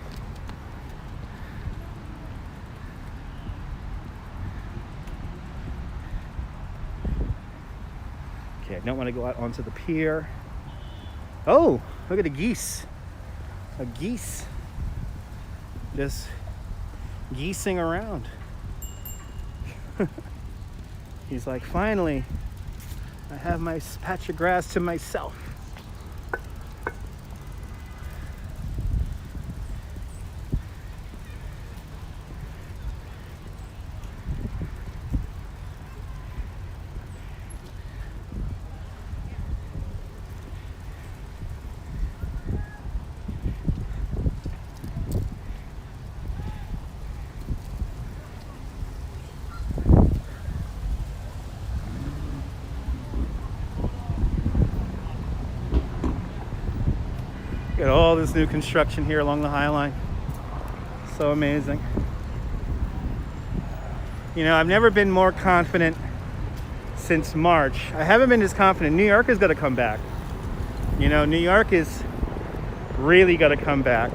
I don't want to go out onto the pier. Oh, look at the geese. A geese. Just geesing around. He's like, finally, I have my patch of grass to myself. Got all this new construction here along the Highline. So amazing. You know, I've never been more confident since March. I haven't been as confident. New York is going to come back. You know, New York is really going to come back.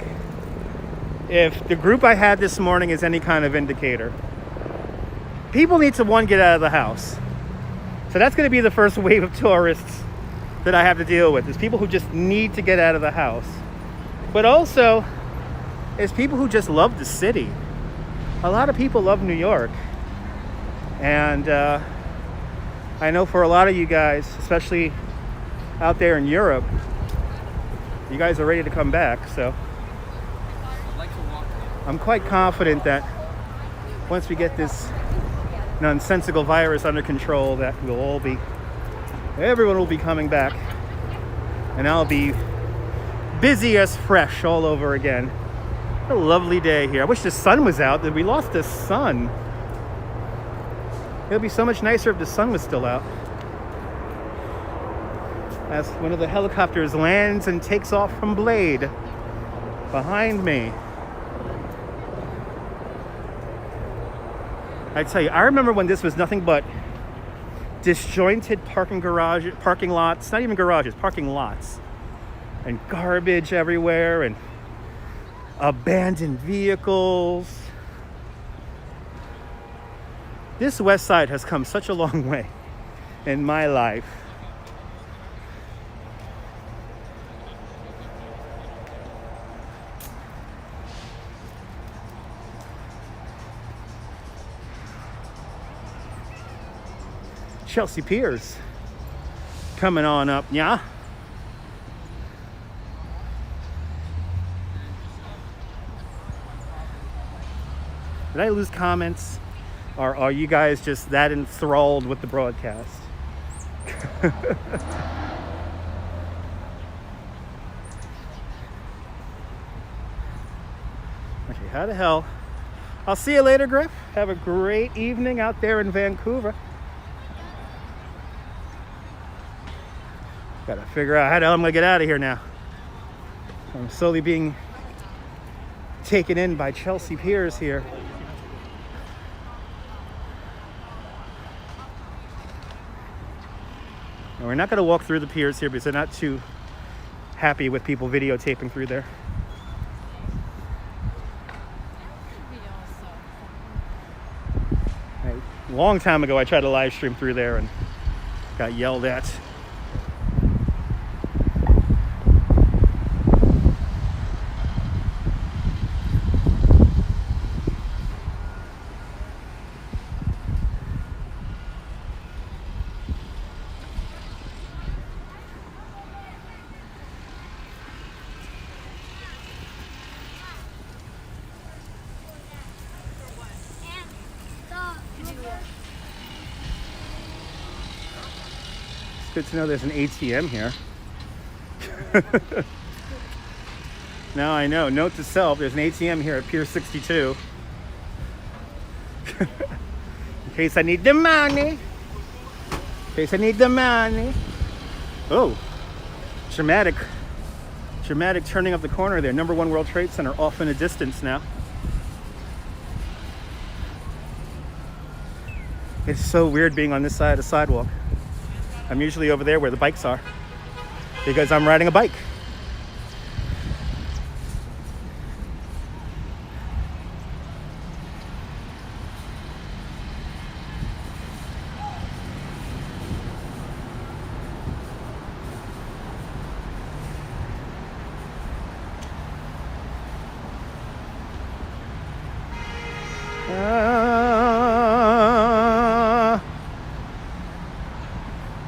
If the group I had this morning is any kind of indicator, people need to, one, get out of the house. So that's going to be the first wave of tourists that I have to deal with, is people who just need to get out of the house. But also, is people who just love the city. A lot of people love New York. And I know for a lot of you guys, especially out there in Europe, you guys are ready to come back. So I'm quite confident that once we get this nonsensical virus under control, that everyone will be coming back, and I'll be busy as fresh all over again. What a lovely day here. I wish the sun was out. We lost the sun. It would be so much nicer if the sun was still out. as one of the helicopters lands and takes off from Blade behind me. I tell you, I remember when this was nothing but disjointed parking lots, not even garages, parking lots, and garbage everywhere, and abandoned vehicles. This west side has come such a long way in my life. Chelsea Piers coming on up, yeah. Did I lose comments? Or are you guys just that enthralled with the broadcast? Okay, how the hell? I'll see you later, Griff. Have a great evening out there in Vancouver. Gotta figure out how the hell I'm gonna get out of here now. I'm slowly being taken in by Chelsea Piers here. And we're not gonna walk through the piers here because they're not too happy with people videotaping through there. A long time ago I tried to live stream through there and got yelled at. Good to know there's an ATM here. Now I know. Note to self, there's an ATM here at Pier 62. In case I need the money. In case I need the money. Oh, dramatic turning of the corner there. Number 1 World Trade Center off in the distance now. It's so weird being on this side of the sidewalk. I'm usually over there where the bikes are because I'm riding a bike.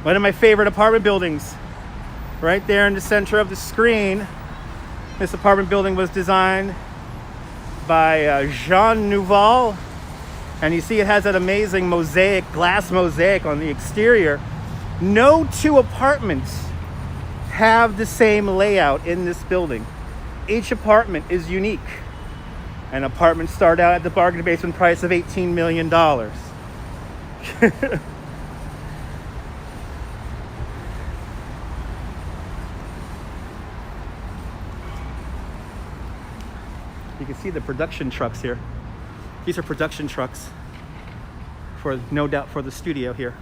One of my favorite apartment buildings, right there in the center of the screen. This apartment building was designed by Jean Nouvel, and you see it has that amazing mosaic, glass mosaic on the exterior. No two apartments have the same layout in this building. Each apartment is unique. And apartments start out at the bargain basement price of $18 million. You can see the production trucks here. These are production trucks for, no doubt, for the studio here.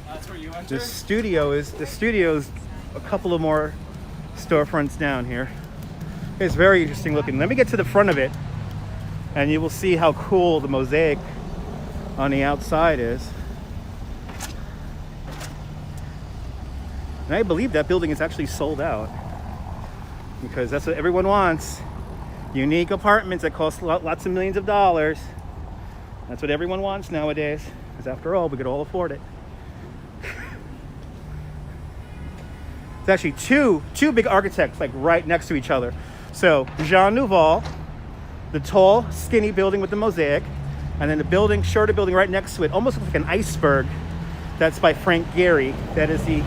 That's where you enter? The studio's a couple of more storefronts down here. It's very interesting looking. Let me get to the front of it and you will see how cool the mosaic on the outside is. And I believe that building is actually sold out because that's what everyone wants. Unique apartments that cost lots of millions of dollars. That's what everyone wants nowadays, because after all, we could all afford it. It's actually two big architects like right next to each other. So Jean Nouvel, the tall, skinny building with the mosaic, and then the shorter building right next to it, almost looks like an iceberg. That's by Frank Gehry. That is the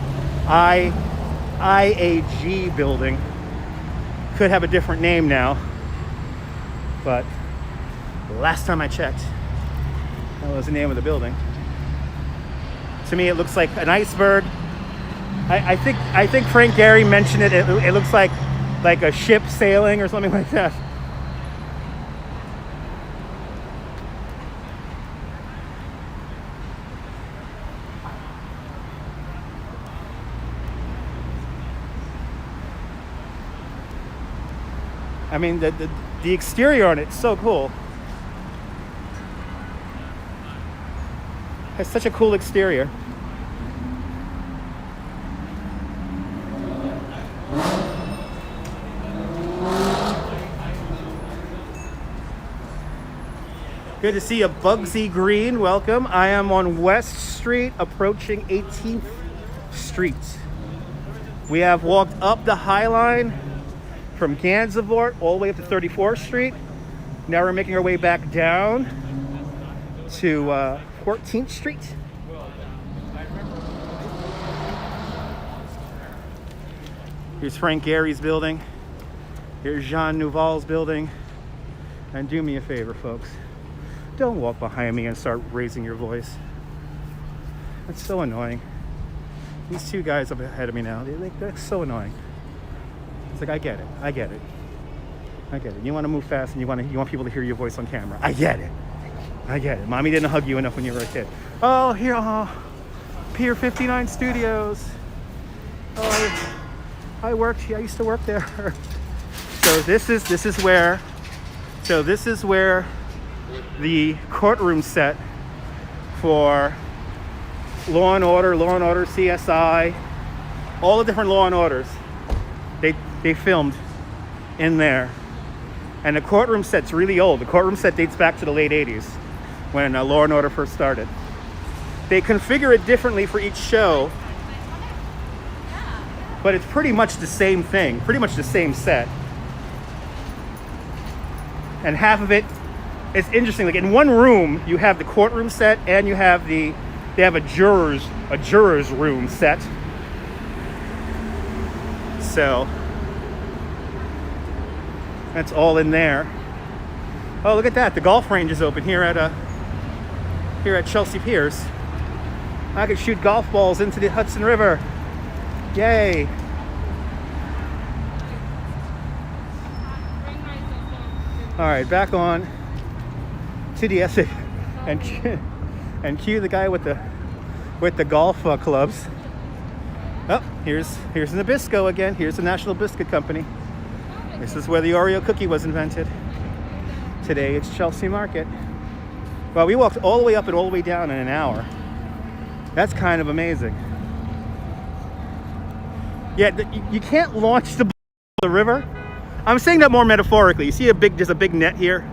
IAG building. Could have a different name now, but last time I checked, that was the name of the building. To me, it looks like an iceberg. I think Frank Gehry mentioned it. It looks like a ship sailing or something like that. I mean, the exterior on it's so cool. Has such a cool exterior. Good to see you, Bugsy Green. Welcome. I am on West Street, approaching 18th Street. We have walked up the Highline from Gansevoort all the way up to 34th Street. Now we're making our way back down to 14th Street. Here's Frank Gehry's building. Here's Jean Nouvel's building. And do me a favor, folks. Don't walk behind me and start raising your voice. It's so annoying. These two guys up ahead of me now, they're so annoying. It's like, I get it. You want to move fast and you want people to hear your voice on camera. I get it. Mommy didn't hug you enough when you were a kid. Oh, here, Pier 59 Studios. Oh, I used to work there. So this is where the courtroom set for Law and Order, CSI, all the different Law and Orders. They filmed in there. And the courtroom set's really old. The courtroom set dates back to the late 80s when Law and Order first started. They configure it differently for each show, but it's pretty much the same thing, pretty much the same set. And half of it, it's interesting, like in one room, you have the courtroom set and they have a juror's room set. So that's all in there. Oh, look at that. The golf range is open here at Chelsea Piers. I could shoot golf balls into the Hudson River. Yay. All right, back on to the essay and cue the guy with the golf clubs. Oh, here's Nabisco again. Here's the National Biscuit Company. This is where the Oreo cookie was invented. Today it's Chelsea Market. Well, we walked all the way up and all the way down in an hour. That's kind of amazing. Yeah, you can't launch the river. I'm saying that more metaphorically. You see there's a big net here,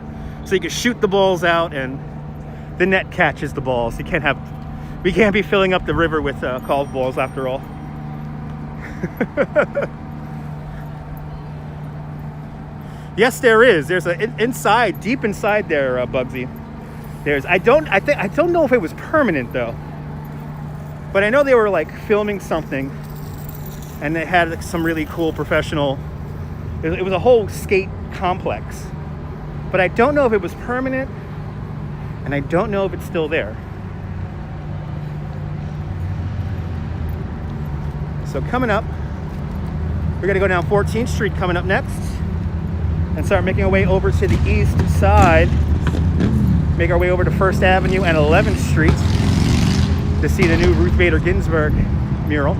so you can shoot the balls out, and the net catches the balls. We can't be filling up the river with golf balls after all. Yes, there is. There's deep inside there, Bugsy. I don't know if it was permanent though, but I know they were like filming something, and they had like, some really cool professional. It was a whole skate complex, but I don't know if it was permanent, and I don't know if it's still there. So coming up, we're gonna go down 14th Street coming up next, and start making our way over to the east side. Make our way over to 1st Avenue and 11th Street to see the new Ruth Bader Ginsburg mural.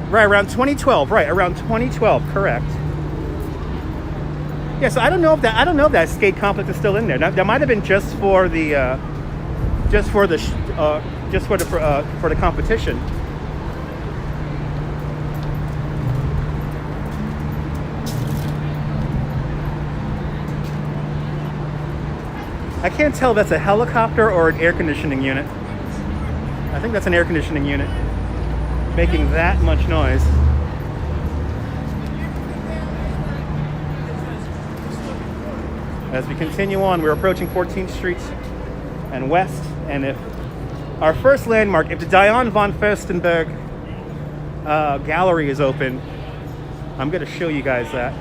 Right, around 2012. Right, around 2012. Correct. Yeah, so I don't know if that skate complex is still in there. That might have been just for the competition. I can't tell if that's a helicopter or an air conditioning unit. I think that's an air conditioning unit, making that much noise. As we continue on, we're approaching 14th Street and West, and if our first landmark, if the Diane von Furstenberg gallery is open, I'm going to show you guys that.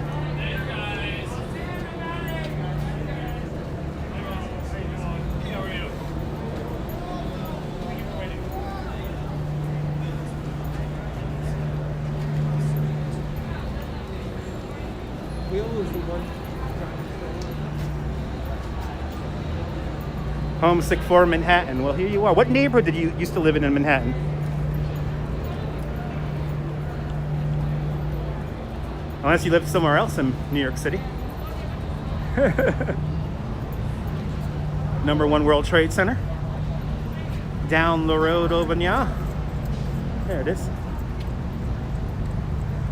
Homesick for Manhattan. Well, here you are. What neighborhood did you used to live in Manhattan? Unless you lived somewhere else in New York City. #1 World Trade Center. Down the road over there. There it is.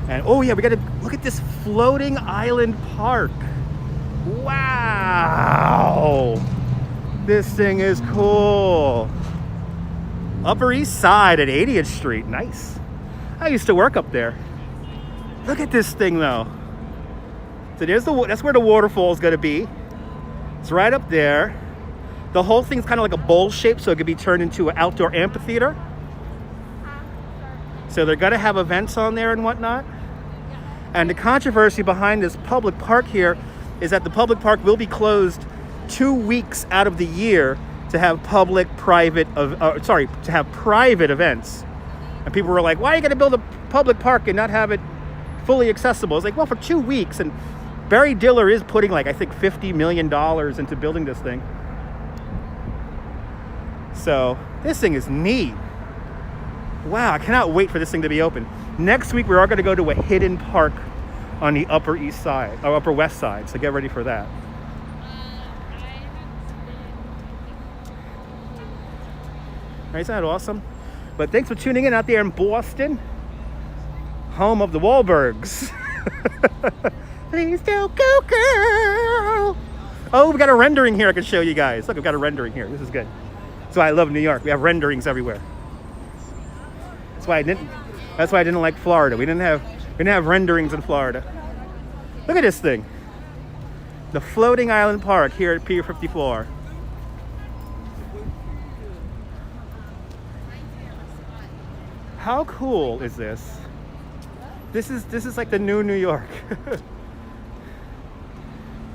And oh yeah, we gotta look at this floating island park. Wow! This thing is cool. Upper East Side at 80th Street. Nice. I used to work up there. Look at this thing though. So that's where the waterfall's gonna be. It's right up there. The whole thing's kind of like a bowl shape, so it could be turned into an outdoor amphitheater. So they're gonna have events on there and whatnot. And the controversy behind this public park here is that the public park will be closed 2 weeks out of the year to have private events. And people were like, why are you gonna build a public park and not have it fully accessible? It's like, well, for 2 weeks. And Barry Diller is putting like, I think $50 million into building this thing. So this thing is neat. Wow, I cannot wait for this thing to be open. Next week, we are going to go to a hidden park on the Upper East Side, or Upper West Side, so get ready for that. Isn't that awesome? But thanks for tuning in out there in Boston, home of the Wahlbergs. Please don't go, girl. Oh, we got a rendering here I can show you guys. Look, I've got a rendering here. This is good. That's why I love New York. We have renderings everywhere. That's why I didn't like Florida. We didn't have renderings in Florida. Look at this thing. The floating island park here at Pier 54. How cool is this? This is like the new New York.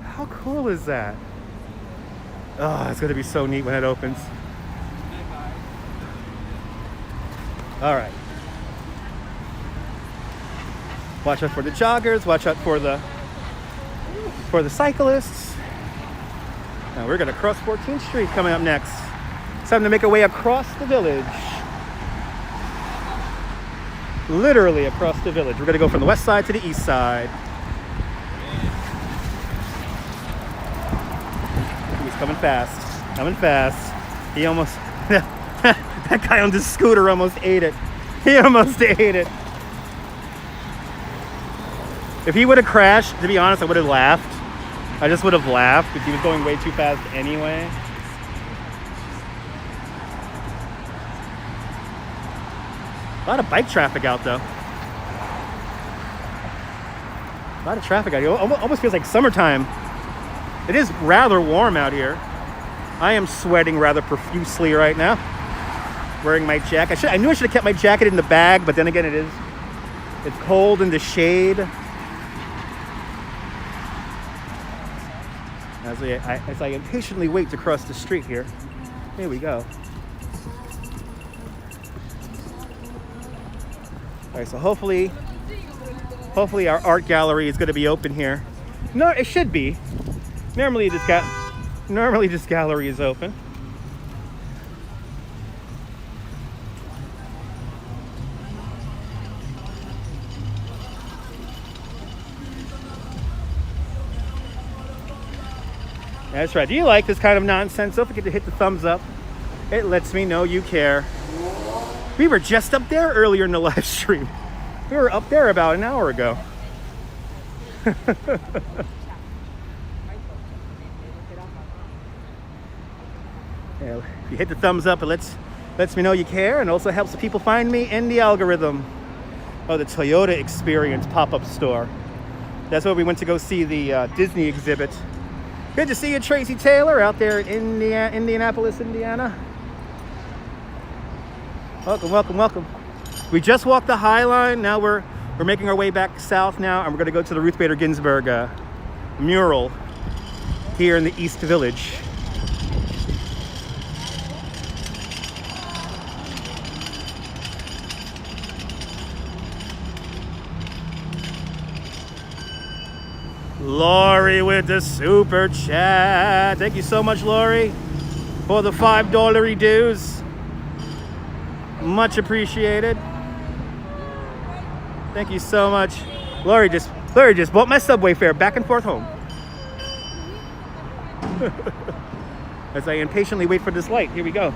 How cool is that? Oh, it's gonna be so neat when it opens. All right. Watch out for the joggers. Watch out for the cyclists. Now we're gonna cross 14th Street coming up next. It's time to make our way across the village. Literally across the village. We're gonna go from the west side to the east side. He's coming fast. Coming fast. He almost that guy on the scooter almost ate it. He almost ate it. If he would have crashed, to be honest, I would have laughed. I just would have laughed if he was going way too fast anyway. A lot of bike traffic out though. A lot of traffic out here. Almost feels like summertime. It is rather warm out here. I am sweating rather profusely right now. Wearing my jacket. I knew I should have kept my jacket in the bag, but then again, it's cold in the shade. As I impatiently wait to cross the street here. Here we go. All right, so hopefully our art gallery is going to be open here. No, it should be. Normally this gallery is open. That's right. Do you like this kind of nonsense? Don't forget to hit the thumbs up. It lets me know you care. We were just up there earlier in the live stream. We were up there about an hour ago. Yeah, if you hit the thumbs up, it lets me know you care, and also helps people find me in the algorithm. Oh, the Toyota Experience pop-up store. That's where we went to go see the Disney exhibit. Good to see you, Tracy Taylor, out there in Indianapolis, Indiana. Welcome, welcome, welcome. We just walked the Highline. Now we're making our way back south now, and we're going to go to the Ruth Bader Ginsburg mural here in the East Village. Lori with the super chat. Thank you so much, Lori, for the $5 dues. Much appreciated. Thank you so much. Lori just bought my subway fare back and forth home. As I impatiently wait for this light. Here we go.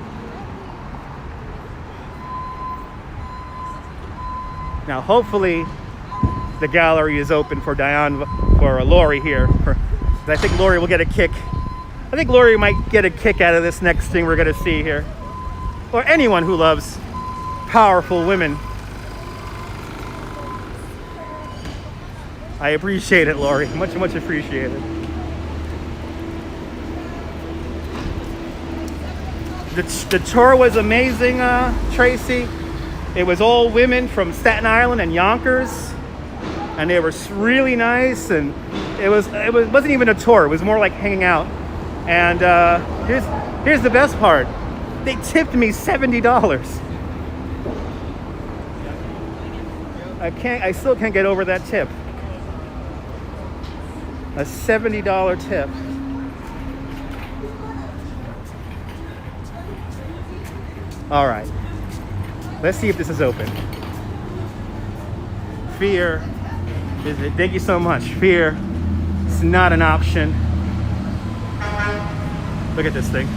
Now, hopefully, the gallery is open for Lori here. I think Lori will get a kick. I think Lori might get a kick out of this next thing we're going to see here. Or anyone who loves powerful women. I appreciate it, Lori. Much, much appreciated. The tour was amazing, Tracy. It was all women from Staten Island and Yonkers, and they were really nice. And it wasn't even a tour; it was more like hanging out. And here's the best part: they tipped me $70. I still can't get over that tip. A $70 tip. All right. Let's see if this is open. Fear. Thank you so much. Fear. It's not an option. Look at this thing.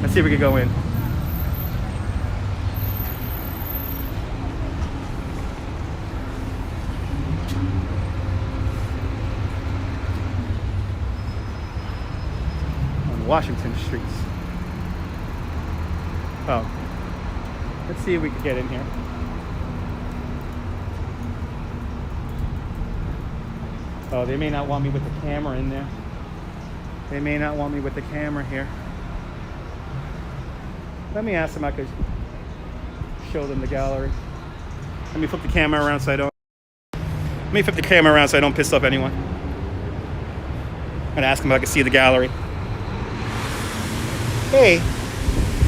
Let's see if we can go in. On Washington streets. Oh. Let's see if we can get in here. Oh, they may not want me with the camera in there. They may not want me with the camera here. Let me ask them if I could show them the gallery. Let me flip the camera around so I don't. Let me flip the camera around so I don't piss off anyone. I'm gonna ask them if I can see the gallery. Hey,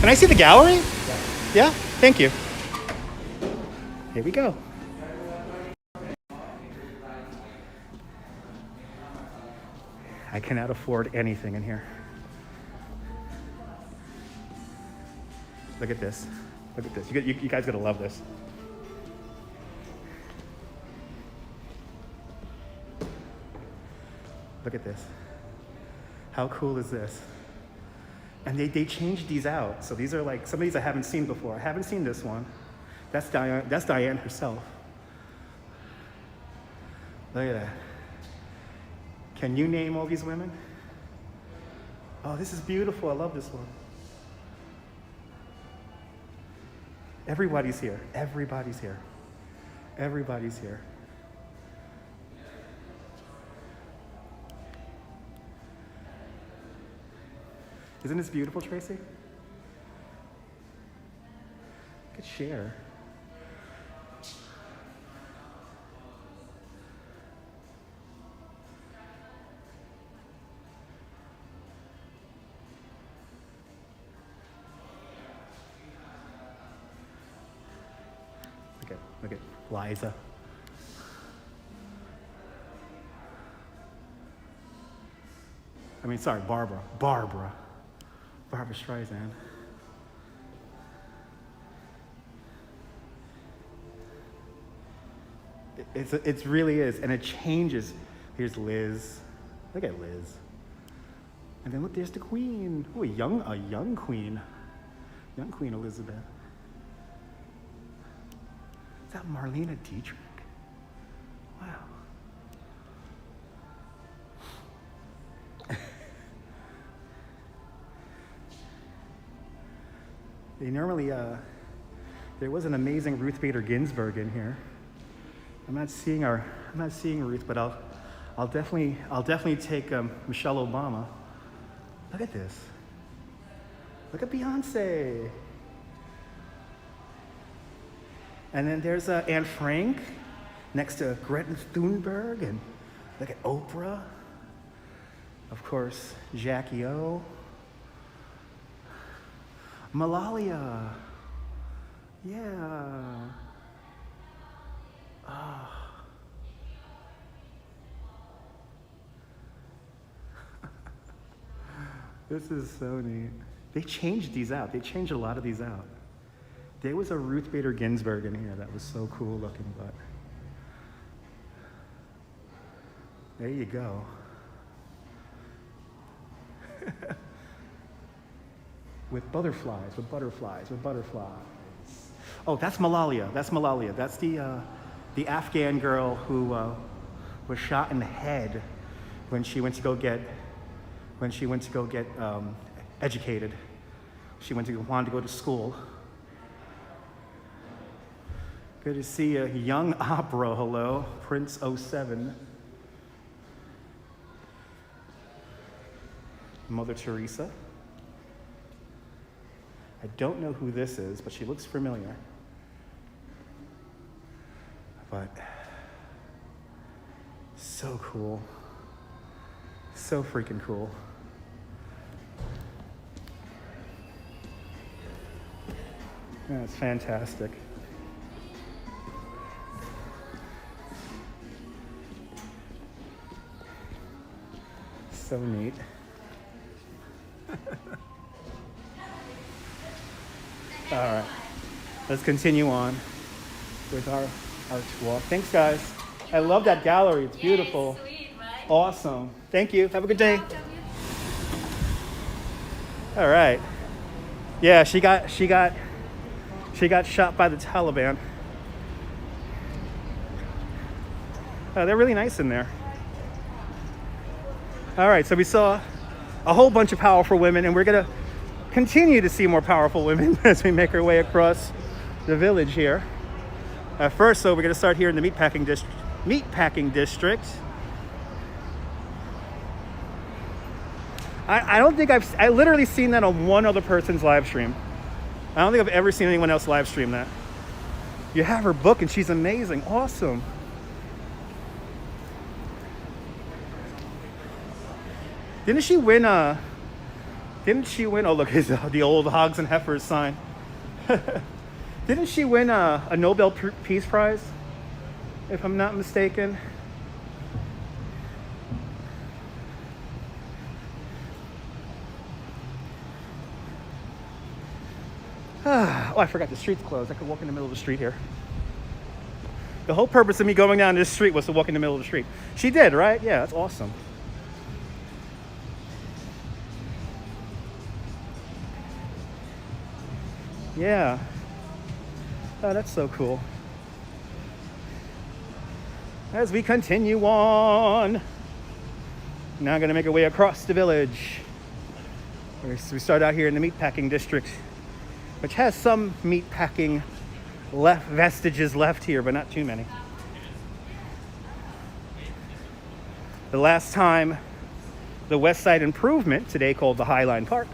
can I see the gallery? Yeah? Thank you. Here we go. I cannot afford anything in here. Look at this. Look at this. You guys gotta love this. Look at this. How cool is this? And they changed these out. So these are like, some of these I haven't seen before. I haven't seen this one. That's Diane herself. Look at that. Can you name all these women? Oh, this is beautiful. I love this one. Everybody's here. Everybody's here. Everybody's here. Isn't this beautiful, Tracy? I could share. Look at Liza. I mean, sorry, Barbara Streisand. It really is, and it changes. Here's Liz. Look at Liz. And then look, there's the Queen. Oh, a young Queen. Young Queen Elizabeth. Is that Marlene Dietrich? Wow. They normally, there was an amazing Ruth Bader Ginsburg in here. I'm not seeing Ruth, but I'll definitely take Michelle Obama. Look at this. Look at Beyonce. And then there's Anne Frank next to Greta Thunberg, and look at Oprah. Of course, Jackie O. Malalia. Yeah. Oh. This is so neat. They changed these out. They changed a lot of these out. There was a Ruth Bader Ginsburg in here that was so cool looking, but there you go. With butterflies, with butterflies, with butterflies. Oh, that's Malalia. That's Malalia. That's the Afghan girl who was shot in the head when she went to go get educated. She wanted to go to school. Good to see a young opera. Hello, Prince 07. Mother Teresa. I don't know who this is, but she looks familiar. But so cool. So freaking cool. That's fantastic. So neat. All right, let's continue on with our walk. Thanks, guys. I love that gallery. It's beautiful. Yeah, it's sweet, right? Awesome. Thank you. Have a good day. All right. Yeah, she got shot by the Taliban. They're really nice in there. All right, so we saw a whole bunch of powerful women, and we're gonna continue to see more powerful women as we make our way across the village here. First, so we're gonna start here in the Meatpacking District. I don't think I literally seen that on one other person's live stream. I don't think I've ever seen anyone else live stream that. You have her book and she's amazing, awesome. Didn't she win, oh look, it's the old Hogs and Heifers sign. Didn't she win a Nobel Peace Prize, if I'm not mistaken? Oh, I forgot the street's closed. I could walk in the middle of the street here. The whole purpose of me going down this street was to walk in the middle of the street. She did, right? Yeah, that's awesome. Yeah. Oh, that's so cool. As we continue on, now I'm going to make our way across the village. We start out here in the Meatpacking District, which has some meatpacking vestiges left here, but not too many. The last time the West Side Improvement, today called the Highline Park,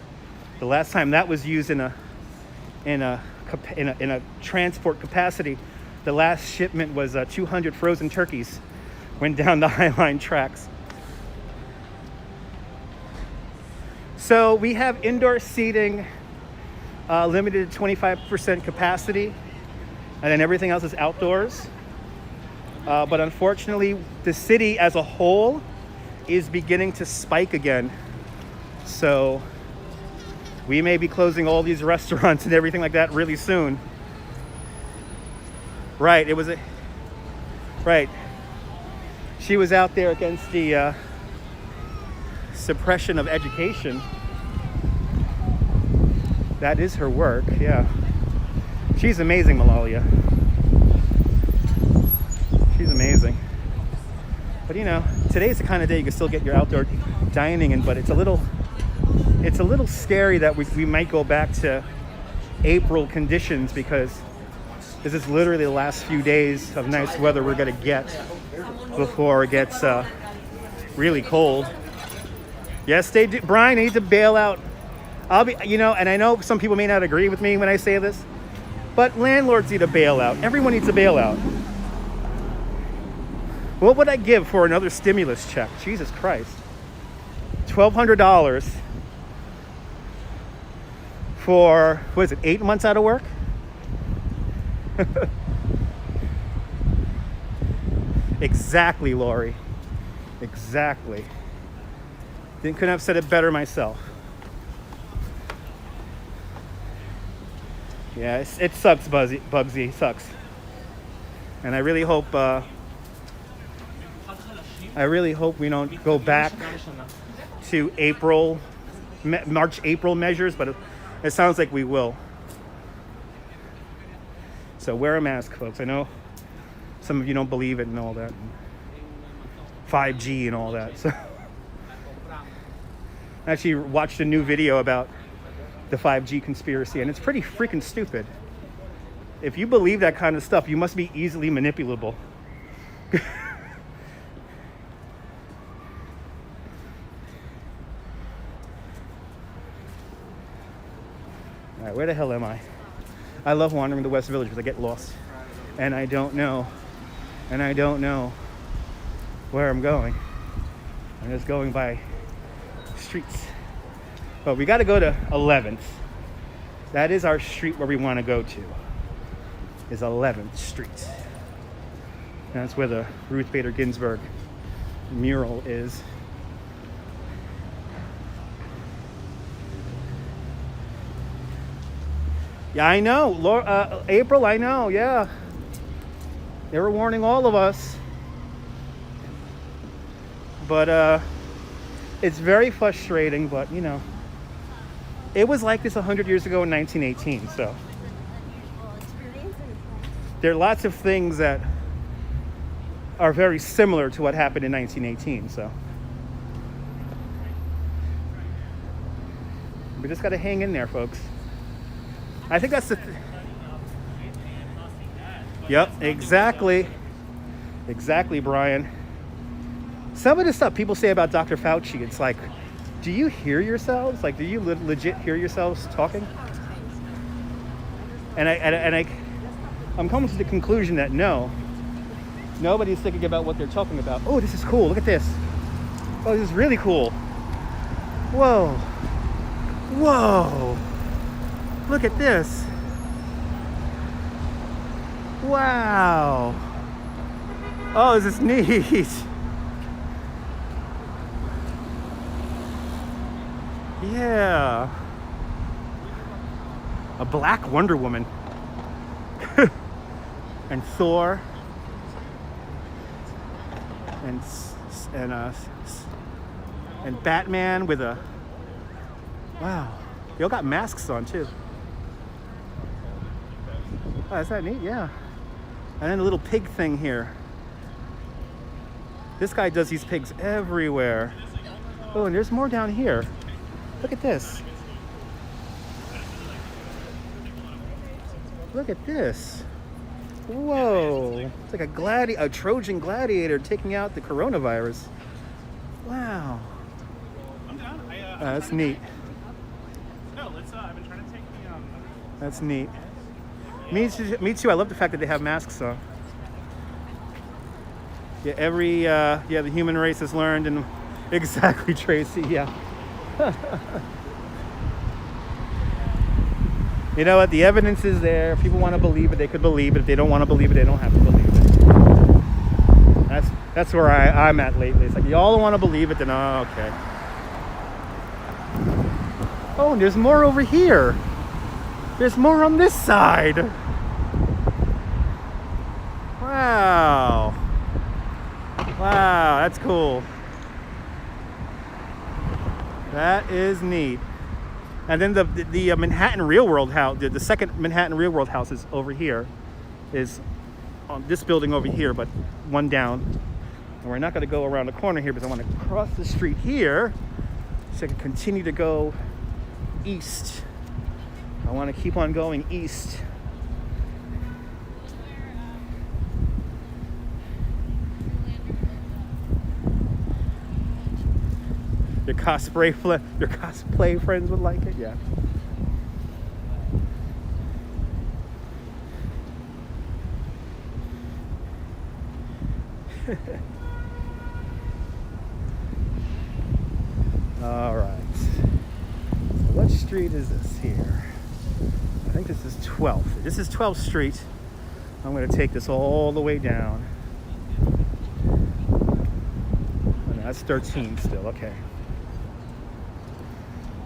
the last time that was used in a transport capacity, the last shipment was 200 frozen turkeys went down the Highline tracks. So we have indoor seating limited to 25% capacity, and then everything else is outdoors. But unfortunately, the city as a whole is beginning to spike again. So we may be closing all these restaurants and everything like that really soon. Right, right. She was out there against the suppression of education. That is her work, yeah. She's amazing, Malalia. She's amazing. But you know, today's the kind of day you can still get your outdoor dining in, but it's a little scary that we might go back to April conditions, because this is literally the last few days of nice weather we're gonna get before it gets really cold. Yes, they do. Brian, I need to bail out. And I know some people may not agree with me when I say this, but landlords need a bailout. Everyone needs a bailout. What would I give for another stimulus check? Jesus Christ. $1,200 for, 8 months out of work? Exactly, Lori. Exactly. Couldn't have said it better myself. Yeah, it sucks, Bugsy. It sucks. And I really hope we don't go back to March, April measures, but it sounds like we will. So wear a mask, folks. I know some of you don't believe it and all that. 5G and all that. So I actually watched a new video about the 5G conspiracy, and it's pretty freaking stupid. If you believe that kind of stuff, you must be easily manipulable. All right, where the hell am I? I love wandering the West Village because I get lost. And I don't know where I'm going. I'm just going by streets. But we got to go to 11th. That is our street where we want to go to. Is 11th Street. And that's where the Ruth Bader Ginsburg mural is. Yeah, I know. April, I know, yeah. They were warning all of us. But it's very frustrating, but you know. It was like this 100 years ago in 1918, so. There are lots of things that are very similar to what happened in 1918, so. We just gotta hang in there, folks. I think that's the Yep, exactly. Exactly, Brian. Some of the stuff people say about Dr. Fauci, it's like, do you hear yourselves? Like, do you legit hear yourselves talking? And I'm coming to the conclusion that no, nobody's thinking about what they're talking about. Oh, this is cool. Look at this. Oh, this is really cool. Whoa. Whoa. Look at this. Wow. Oh, this is neat. Yeah. A black Wonder Woman. And Thor. And Batman with a... Wow. They all got masks on too. Oh, is that neat? Yeah. And then a little pig thing here. This guy does these pigs everywhere. Oh, and there's more down here. Look at this. Look at this. Whoa. It's like a Trojan gladiator taking out the coronavirus. Wow. I'm down. That's neat. No, let's. I've been trying to take the. That's neat. Me too. I love the fact that they have masks on. Yeah, the human race has learned, and exactly, Tracy. Yeah. You know what? The evidence is there. If people want to believe it, they could believe it. If they don't want to believe it, they don't have to believe it. That's where I'm at lately. It's like, y'all don't want to believe it, then oh, okay. Oh, and there's more over here. There's more on this side. Wow. Wow, that's cool. That is neat. And then the Manhattan Real World house, the second Manhattan Real World house is over here, is on this building over here, but one down. And we're not going to go around the corner here because I want to cross the street here so I can continue to go east. I want to keep on going east. Your cosplay friends would like it, yeah. All right. So what street is this here? I think this is 12th. This is 12th Street. I'm going to take this all the way down. Oh, no, that's 13th still, okay.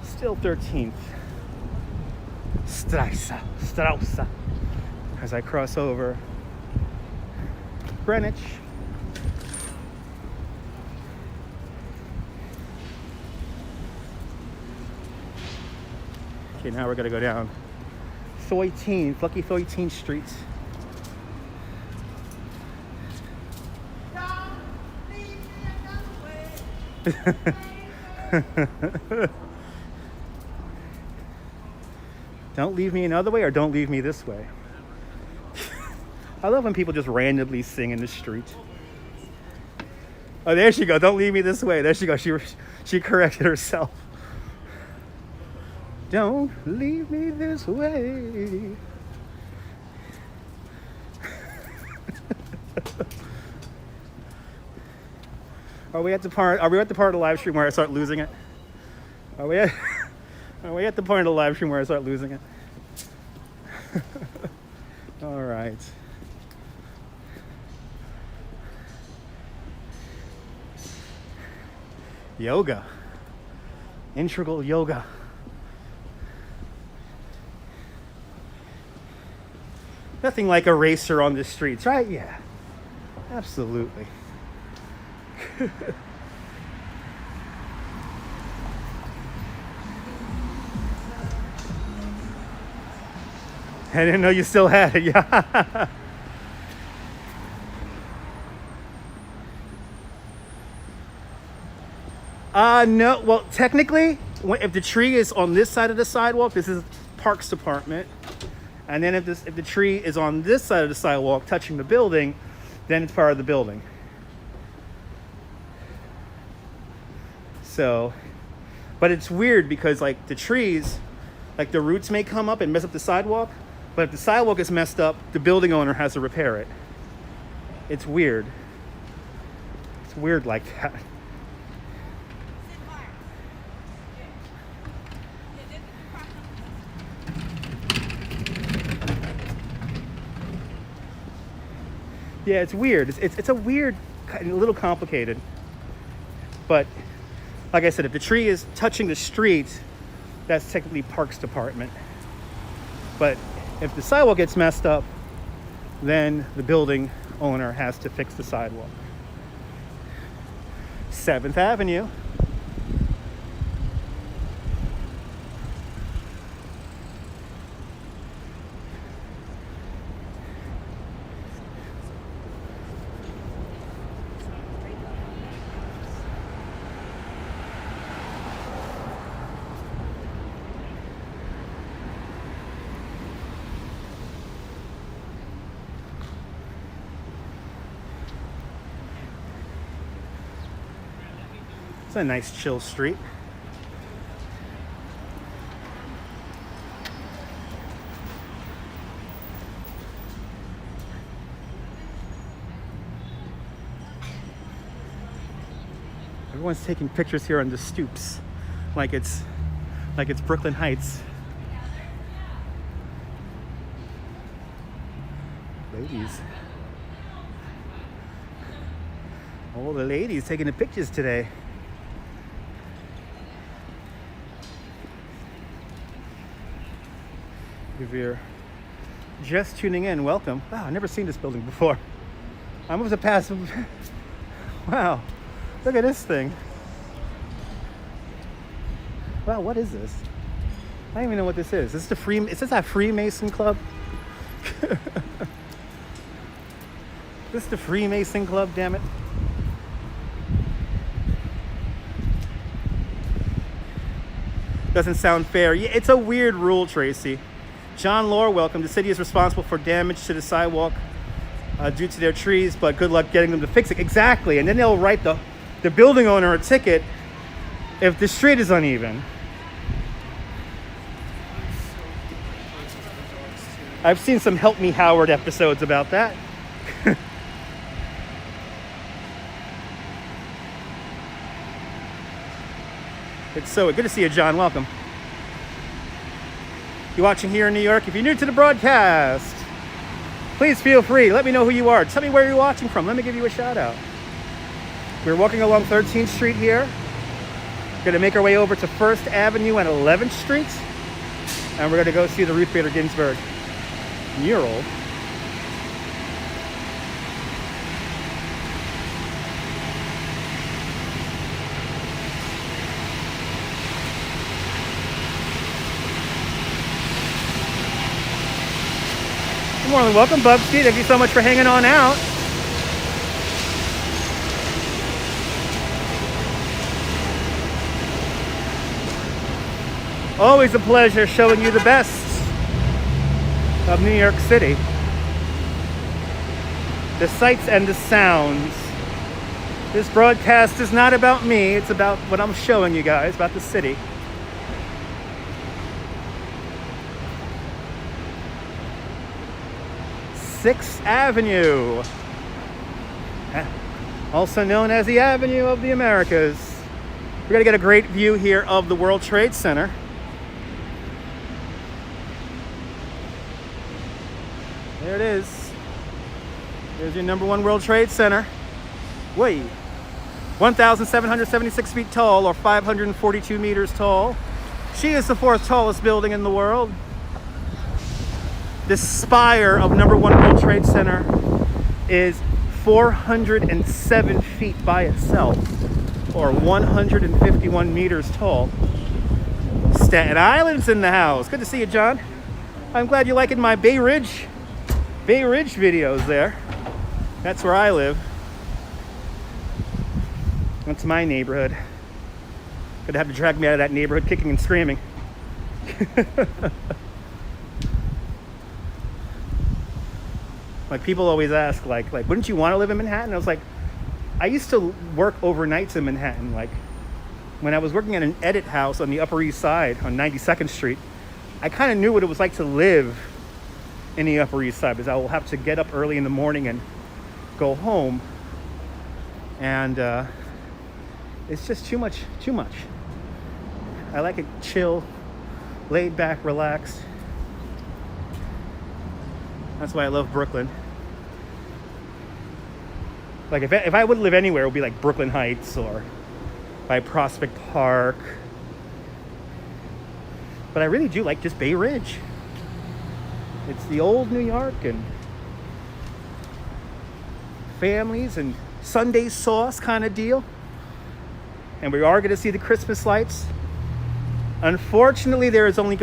Still 13th. Straussa, as I cross over Greenwich. Okay, now we're gonna go down Lucky 13th Street. Don't leave me another way. Don't leave me another way, or don't leave me this way. I love when people just randomly sing in the street. Oh, there she goes. Don't leave me this way. There she goes. She corrected herself. Don't leave me this way. Are we at the part of the live stream where I start losing it? Are we at the point of the live stream where I start losing it? All right. Yoga. Integral yoga. Nothing like a racer on the streets, right? Yeah. Absolutely. I didn't know you still had it. Yeah. No. Well, technically, if the tree is on this side of the sidewalk, this is Parks Department. And then if the tree is on this side of the sidewalk, touching the building, then it's part of the building. So, but it's weird because like the trees, like the roots may come up and mess up the sidewalk. But if the sidewalk is messed up, the building owner has to repair it. It's weird. It's weird like that. Yeah, it's weird. It's a weird, a little complicated. But like I said, if the tree is touching the street, that's technically Parks Department. But if the sidewalk gets messed up, then the building owner has to fix the sidewalk. 7th Avenue. It's a nice chill street. Everyone's taking pictures here on the stoops, like it's Brooklyn Heights. Ladies. All the ladies taking the pictures today. If you're just tuning in, welcome. Wow, I've never seen this building before. I must have passed. Wow, look at this thing. Wow, what is this? I don't even know what this is. Is this a Freemason club? This is the Freemason club, damn it. Doesn't sound fair. Yeah, it's a weird rule, Tracy. John Lore, welcome. The city is responsible for damage to the sidewalk due to their trees, but good luck getting them to fix it. Exactly. And then they'll write the building owner a ticket if the street is uneven. I've seen some Help Me Howard episodes about that. It's so good to see you, John. Welcome. You're watching here in New York. If you're new to the broadcast, please feel free. Let me know who you are. Tell me where you're watching from. Let me give you a shout out. We're walking along 13th Street here. Going to make our way over to 1st Avenue and 11th Street. And we're going to go see the Ruth Bader Ginsburg mural. You're more than welcome, Bubsky. Thank you so much for hanging on out. Always a pleasure showing you the best of New York City. The sights and the sounds. This broadcast is not about me, it's about what I'm showing you guys, about the city. Sixth Avenue, also known as the Avenue of the Americas. We're gonna get a great view here of the World Trade Center. There it is. There's your number one World Trade Center. Wait, 1,776 feet tall, or 542 meters tall. She is the fourth tallest building in the world. The spire of number one World Trade Center is 407 feet by itself, or 151 meters tall. Staten Island's in the house. Good to see you, John. I'm glad you're liking my Bay Ridge videos there. That's where I live. That's my neighborhood. Gonna have to drag me out of that neighborhood kicking and screaming. Like, people always ask, like, wouldn't you want to live in Manhattan? I was like, I used to work overnights in Manhattan. Like, when I was working at an edit house on the Upper East Side on 92nd Street, I kind of knew what it was like to live in the Upper East Side, because I will have to get up early in the morning and go home. And it's just too much. I like it chill, laid back, relaxed. That's why I love Brooklyn. Like, if I would live anywhere, it would be like Brooklyn Heights or by Prospect Park. But I really do like just Bay Ridge. It's the old New York and families and Sunday sauce kind of deal. And we are going to see the Christmas lights. Unfortunately, there's only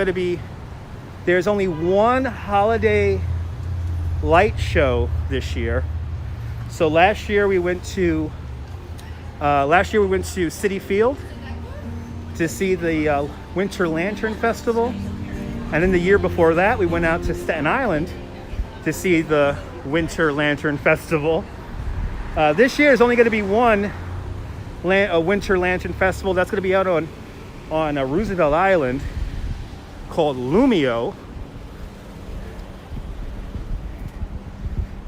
one holiday light show this year. So last year we went to City Field to see the Winter Lantern Festival, and then the year before that we went out to Staten Island to see the Winter Lantern Festival. This year is only going to be one Winter Lantern Festival. That's going to be out on Roosevelt Island, called Lumio.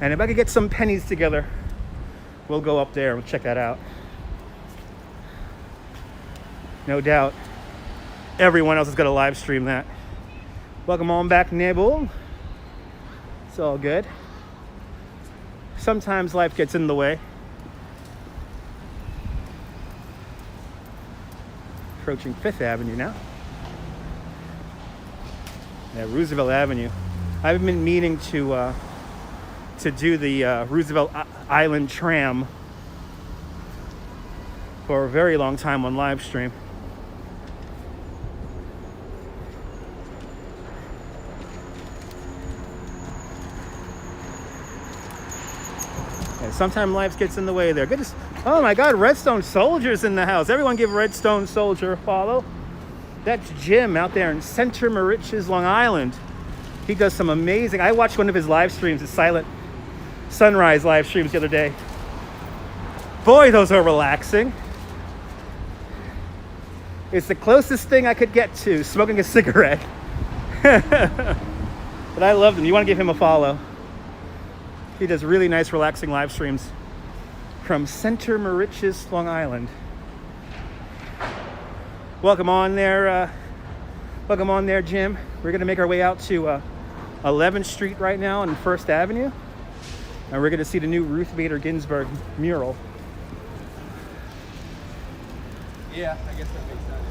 And if I could get some pennies together, we'll go up there and we'll check that out. No doubt everyone else is going to live stream that. Welcome on back, Nebel. It's all good. Sometimes life gets in the way. Approaching 5th Avenue now. Yeah, Roosevelt Avenue. I've been meaning to do the Roosevelt Island tram for a very long time on live stream. And sometimes life gets in the way there. Oh my God, Redstone Soldier's in the house. Everyone give Redstone Soldier a follow. That's Jim out there in Center Moriches, Long Island. He does some amazing. I watched one of his live streams, his Silent Sunrise live streams the other day. Boy, those are relaxing. It's the closest thing I could get to smoking a cigarette. But I love him. You want to give him a follow. He does really nice, relaxing live streams from Center Moriches, Long Island. Welcome on there, Jim. We're gonna make our way out to 11th Street right now on 1st Avenue. And we're gonna see the new Ruth Bader Ginsburg mural. Yeah, I guess that makes sense.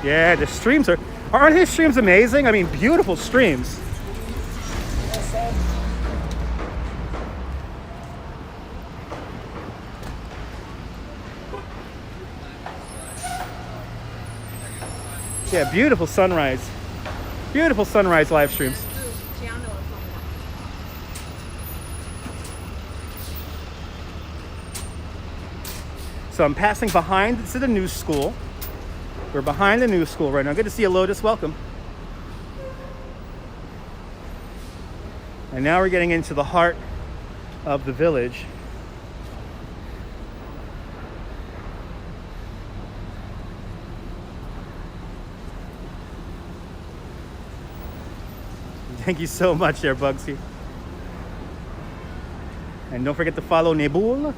Yeah, the streams aren't his streams amazing? I mean, beautiful streams. Yeah, beautiful sunrise. Beautiful sunrise live streams. So I'm passing behind, this is the new school. We're behind the new school right now. Good to see you, Lotus. Welcome. And now we're getting into the heart of the village. Thank you so much there, Bugsy. And don't forget to follow Neboul.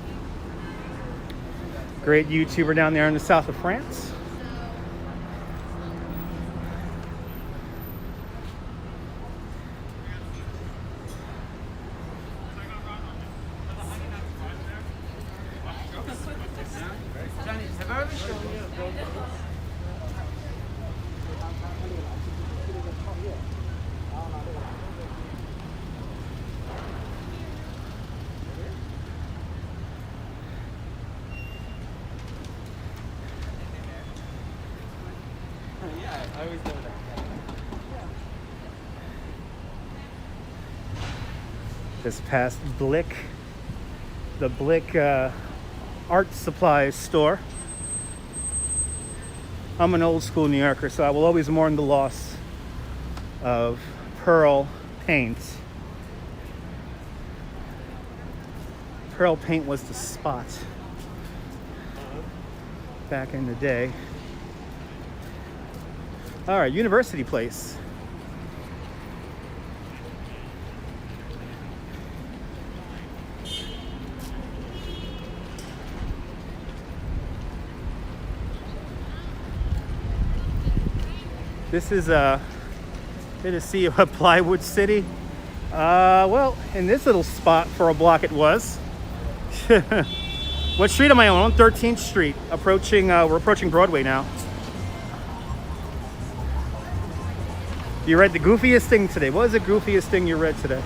Great YouTuber down there in the south of France. This past Blick, the Blick art supplies store. I'm an old school New Yorker, so I will always mourn the loss of Pearl paint. Pearl paint was the spot back in the day. All right, University Place. This is good to see you at Plywood City. Well, in this little spot for a block it was. What street am I on? 13th Street. We're approaching Broadway now. You read the goofiest thing today. What was the goofiest thing you read today?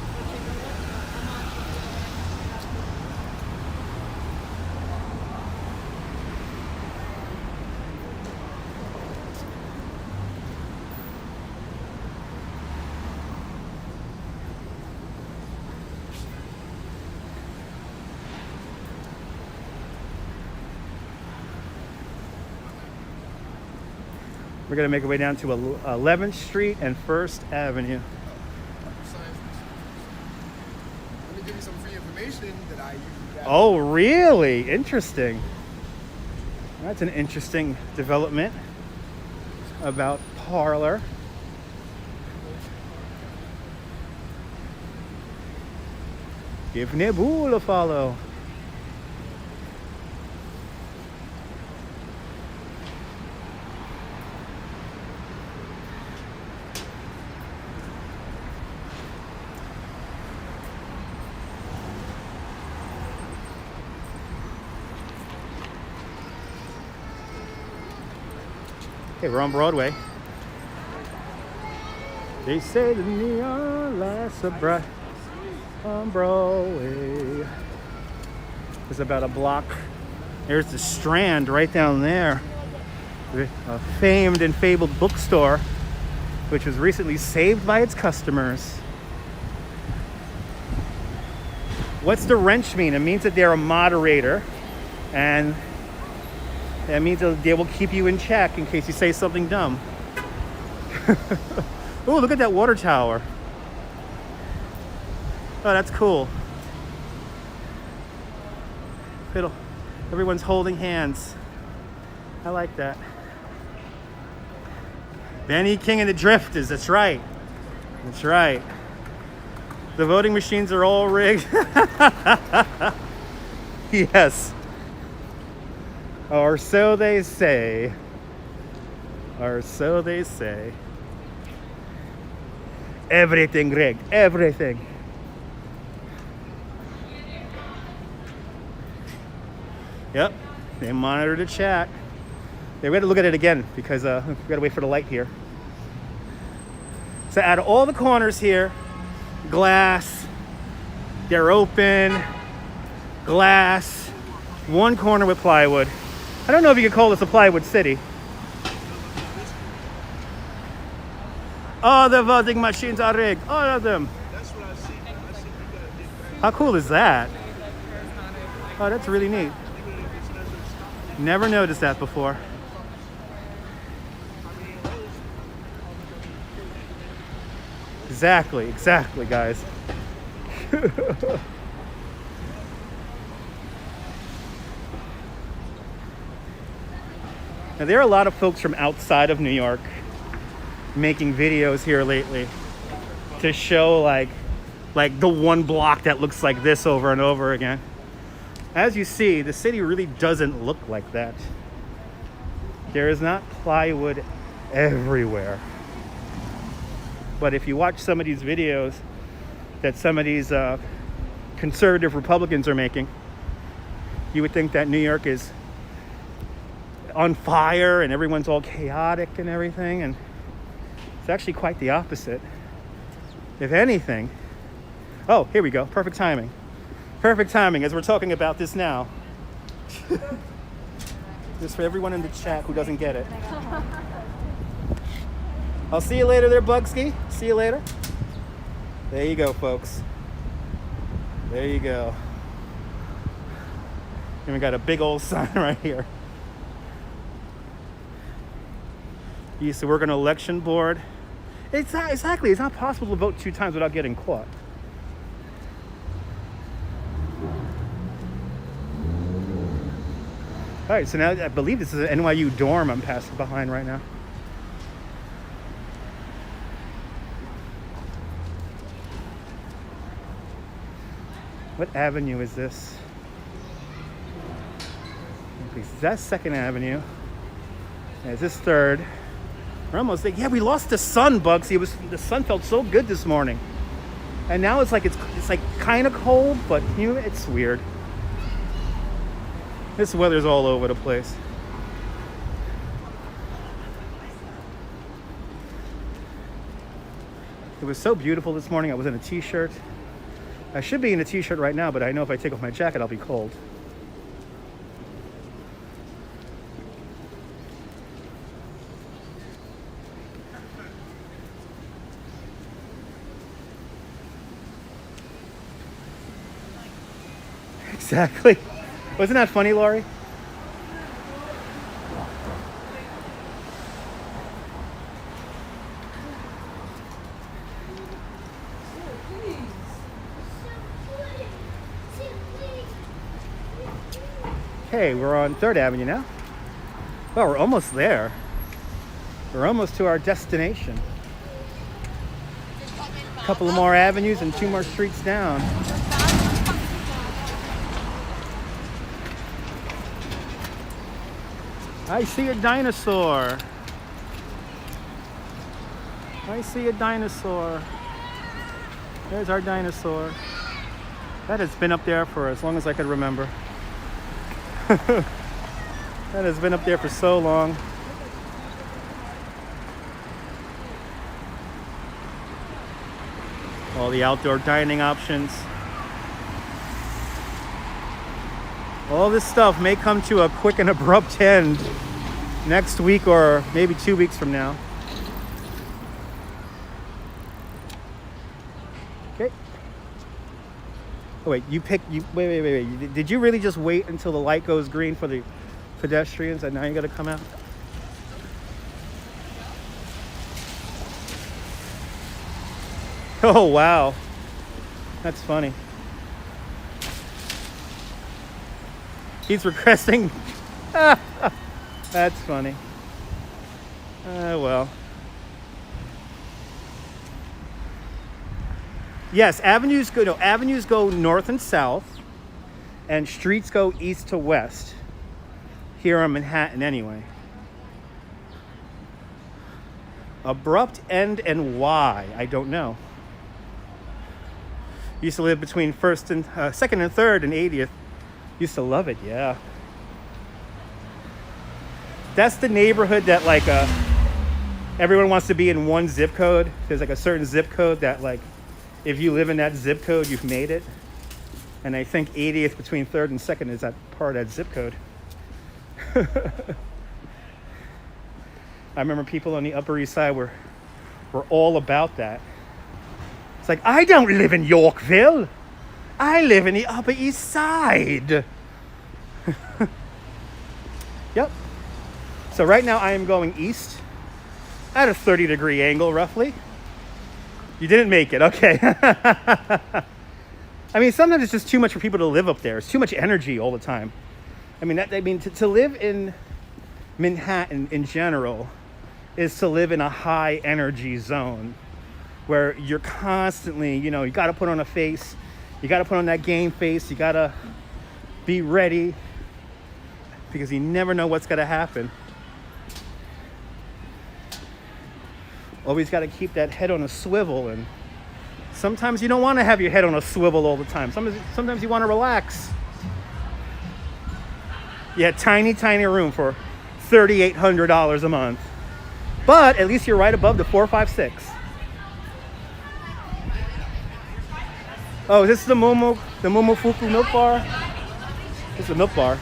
We're gonna make our way down to 11th Street and 1st Avenue. Let me give you some free information that I usually gather. Oh, really? Interesting. That's an interesting development about Parlor. Give Neboul a follow. Okay, we're on Broadway. They say the neon lights are bright on Broadway. It's about a block. There's the Strand right down there. A famed and fabled bookstore, which was recently saved by its customers. What's the wrench mean? It means that they're a moderator, and that means that they will keep you in check in case you say something dumb. Oh, look at that water tower. Oh, that's cool. Everyone's holding hands. I like that. Benny King and the Drifters, that's right. That's right. The voting machines are all rigged. Yes. Or so they say. Or so they say. Everything rigged. Everything. Yep. They monitor the chat. Yeah, we got to look at it again because we got to wait for the light here. So out of all the corners here, glass, they're open, glass, one corner with plywood. I don't know if you could call this a plywood city. All the voting machines are rigged, all of them. That's what I see. I see you got a big bag. How cool is that? Oh, that's really neat. Never noticed that before. Exactly, guys. Now, there are a lot of folks from outside of New York making videos here lately to show like the one block that looks like this over and over again. As you see, the city really doesn't look like that. There is not plywood everywhere. But if you watch some of these videos that some of these conservative Republicans are making, you would think that New York is on fire and everyone's all chaotic and everything, and it's actually quite the opposite. If anything, oh, here we go, perfect timing as we're talking about this now. Just for everyone in the chat who doesn't get it. I'll see you later there, Bugsky. See you later. There you go, folks. There you go. And we got a big old sign right here. You used to work on an election board. It's not possible to vote 2 times without getting caught. All right, so now I believe this is an NYU dorm I'm passing behind right now. What avenue is this? That's 2nd Avenue. Is this 3rd? We're almost there. Yeah, we lost the sun, Bugsy. The sun felt so good this morning, and now it's like kind of cold, but it's weird. This weather's all over the place. It was so beautiful this morning. I was in a t-shirt. I should be in a t-shirt right now, but I know if I take off my jacket, I'll be cold. Exactly. Wasn't that funny, Laurie? Okay, we're on 3rd Avenue now. Well, we're almost there. We're almost to our destination. A couple of more avenues and 2 more streets down. I see a dinosaur. I see a dinosaur. There's our dinosaur. That has been up there for as long as I could remember. That has been up there for so long. All the outdoor dining options. All this stuff may come to a quick and abrupt end next week or maybe 2 weeks from now. Okay. Oh wait, wait. Did you really just wait until the light goes green for the pedestrians and now you gotta come out? Oh wow. That's funny. He's requesting. That's funny. Well. Yes, avenues go north and south, and streets go east to west. Here in Manhattan, anyway. Abrupt end and why? I don't know. Used to live between 2nd and 3rd and 80th. Used to love it, yeah. That's the neighborhood that like everyone wants to be in one zip code. There's like a certain zip code that like if you live in that zip code, you've made it. And I think 80th between 3rd and 2nd is that part of that zip code. I remember people on the Upper East Side were all about that. It's like, I don't live in Yorkville. I live in the Upper East Side. Yep. So right now I am going east at a 30-degree angle, roughly. You didn't make it, okay. I mean, sometimes it's just too much for people to live up there. It's too much energy all the time. I mean, to live in Manhattan in general is to live in a high energy zone where you're constantly, you got to put on a face. You got to put on that game face. You got to be ready because you never know what's going to happen. Always got to keep that head on a swivel, and sometimes you don't want to have your head on a swivel all the time. Sometimes you want to relax. You had tiny room for $3,800 a month, but at least you're right above the 456. Oh, is this the Momofuku milk bar? This is a milk bar,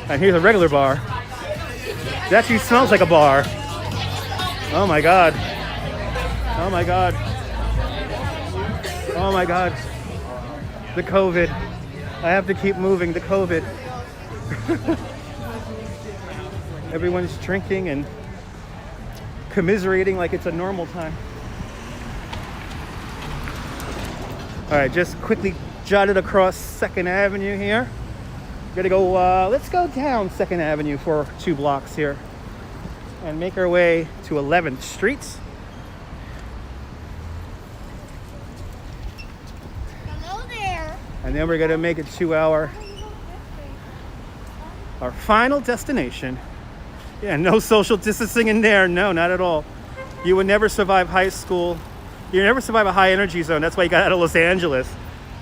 and here's a regular bar. It actually smells like a bar. Oh my god. Oh my god. Oh my god. The COVID. I have to keep moving. The COVID. Everyone's drinking and commiserating like it's a normal time. All right, just quickly jotted across 2nd Avenue here. Gonna go, let's go down 2nd Avenue for 2 blocks here and make our way to 11th Street. Hello there. And then we're gonna make it to our final destination. Yeah, no social distancing in there. No, not at all. You would never survive high school. You never survive a high energy zone. That's why you got out of Los Angeles.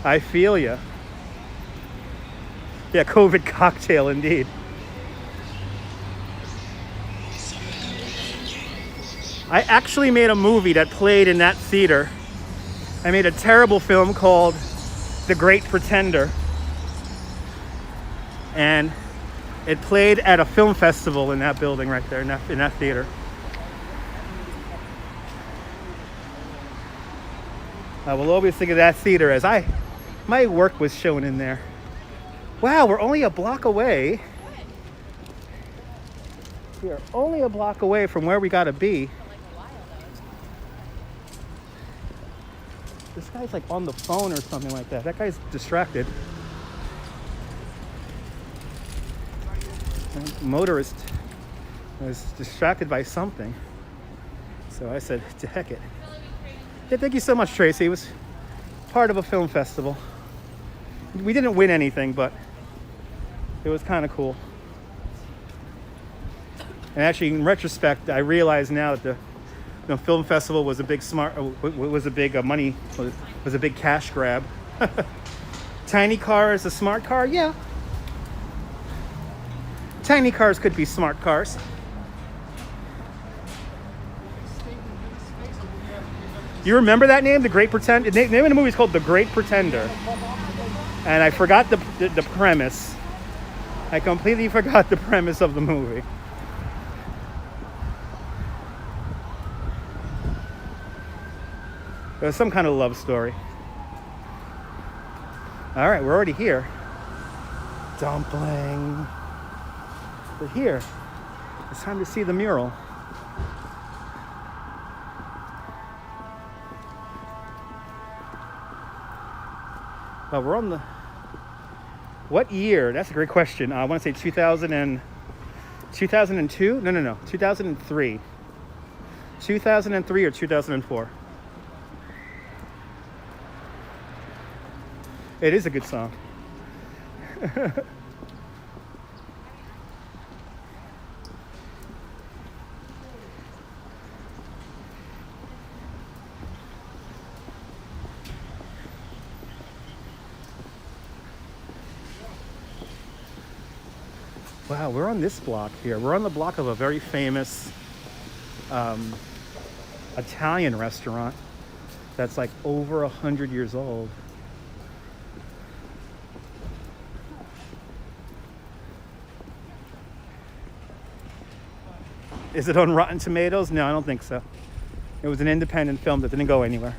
I feel ya. Yeah, COVID cocktail indeed. I actually made a movie that played in that theater. I made a terrible film called The Great Pretender. And it played at a film festival in that building right there, in that theater. I will always think of that theater as my work was shown in there. Wow, we're only a block away. We are only a block away from where we gotta be. This guy's like on the phone or something like that. That guy's distracted. The motorist was distracted by something. So I said, to heck it. Yeah, thank you so much, Tracy. It was part of a film festival. We didn't win anything, but it was kind of cool. And actually, in retrospect, I realize now that the film festival was a big was a big cash grab. Tiny car is a smart car, yeah. Tiny cars could be smart cars. You remember that name, The Great Pretender? The name of the movie is called The Great Pretender. And I forgot the premise. I completely forgot the premise of the movie. It was some kind of love story. All right, we're already here. Dumpling. We're here. It's time to see the mural. We're on the... What year? That's a great question. I want to say 2002? No. 2003. 2003 or 2004. It is a good song. Wow, we're on this block here. We're on the block of a very famous Italian restaurant that's like over 100 years old. Is it on Rotten Tomatoes? No, I don't think so. It was an independent film that didn't go anywhere.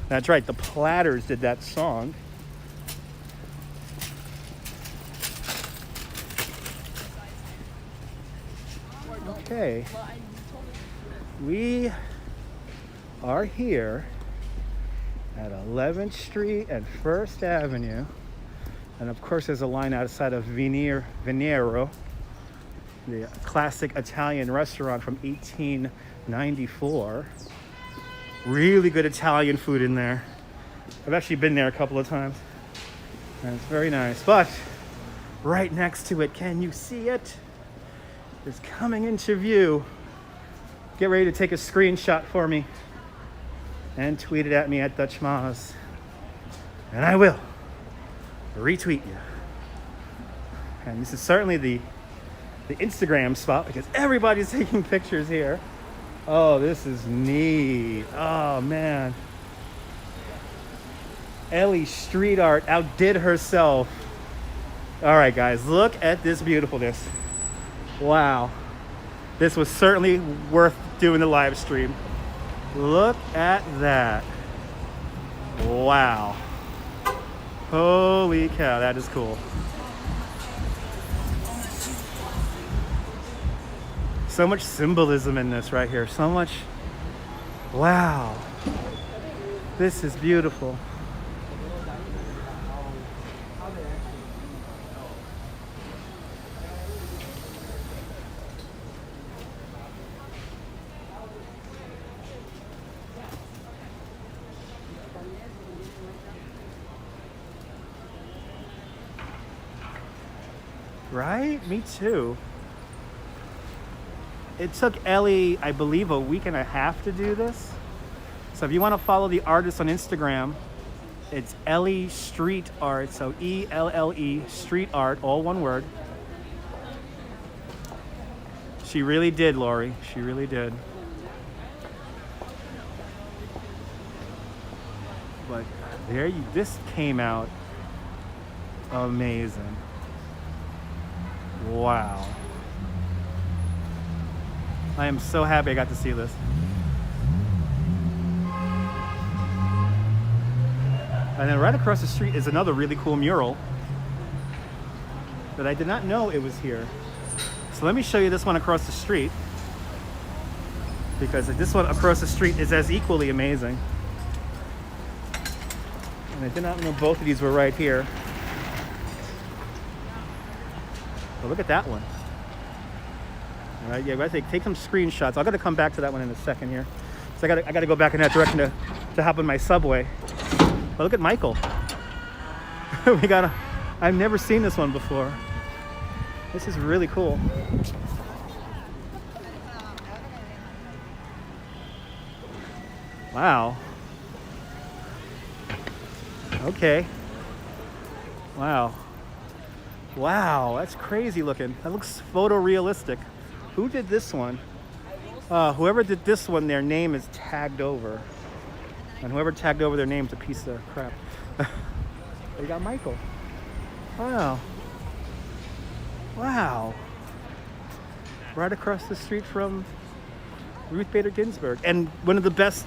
That's right, the Platters did that song. Okay, we are here at 11th Street and 1st Avenue. And of course, there's a line outside of Venero, the classic Italian restaurant from 1894. Really good Italian food in there. I've actually been there a couple of times, and it's very nice. But right next to it, can you see it? It's coming into view. Get ready to take a screenshot for me and tweet it at me at Dutch Maz. And I will retweet you. And this is certainly the Instagram spot because everybody's taking pictures here. Oh, this is neat. Oh, man. Ellie Street Art outdid herself. All right, guys, look at this beautifulness. Wow. This was certainly worth doing the live stream. Look at that. Wow. Holy cow, that is cool. So much symbolism in this right here. So much. Wow. This is beautiful. Right? Me too. It took Ellie, I believe, a week and a half to do this. So if you want to follow the artist on Instagram, it's Ellie Street Art. So E-L-L-E Street Art, all one word. She really did, Lori. She really did. But this came out amazing. Wow. I am so happy I got to see this. And then right across the street is another really cool mural that I did not know it was here. So let me show you this one across the street, because this one across the street is as equally amazing. And I did not know both of these were right here. But look at that one. All right, yeah, I take some screenshots. I'm gonna come back to that one in a second here. So I gotta go back in that direction to hop on my subway. But look at Michael. I've never seen this one before. This is really cool. Wow. Okay. Wow. Wow, that's crazy looking. That looks photorealistic. Who did this one? Whoever did this one, their name is tagged over. And whoever tagged over their name's a piece of crap. You got Michael. Wow. Wow. Right across the street from Ruth Bader Ginsburg. And one of the best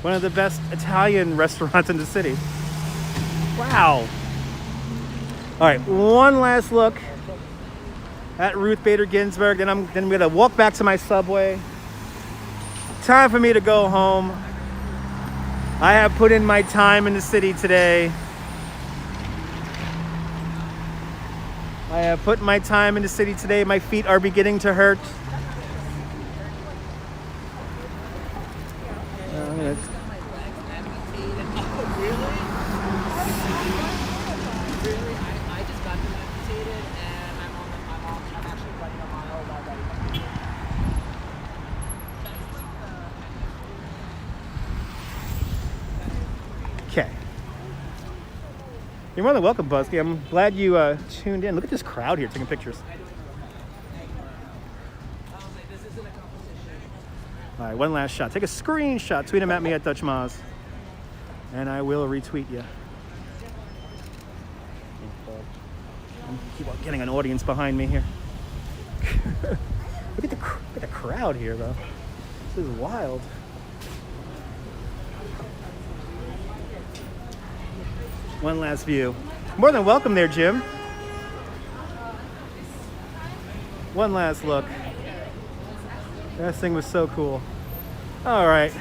Italian restaurants in the city. Wow. All right, one last look at Ruth Bader Ginsburg. Then I'm gonna walk back to my subway. Time for me to go home. I have put in my time in the city today. I have put my time in the city today. My feet are beginning to hurt. Okay. You're more than welcome, Busky. I'm glad you tuned in. Look at this crowd here taking pictures. All right, one last shot. Take a screenshot. Tweet them at me at Dutch Maz, and I will retweet you. Keep on getting an audience behind me here. Look at the crowd here, though. This is wild. One last view. More than welcome there, Jim. One last look. That thing was so cool. All right.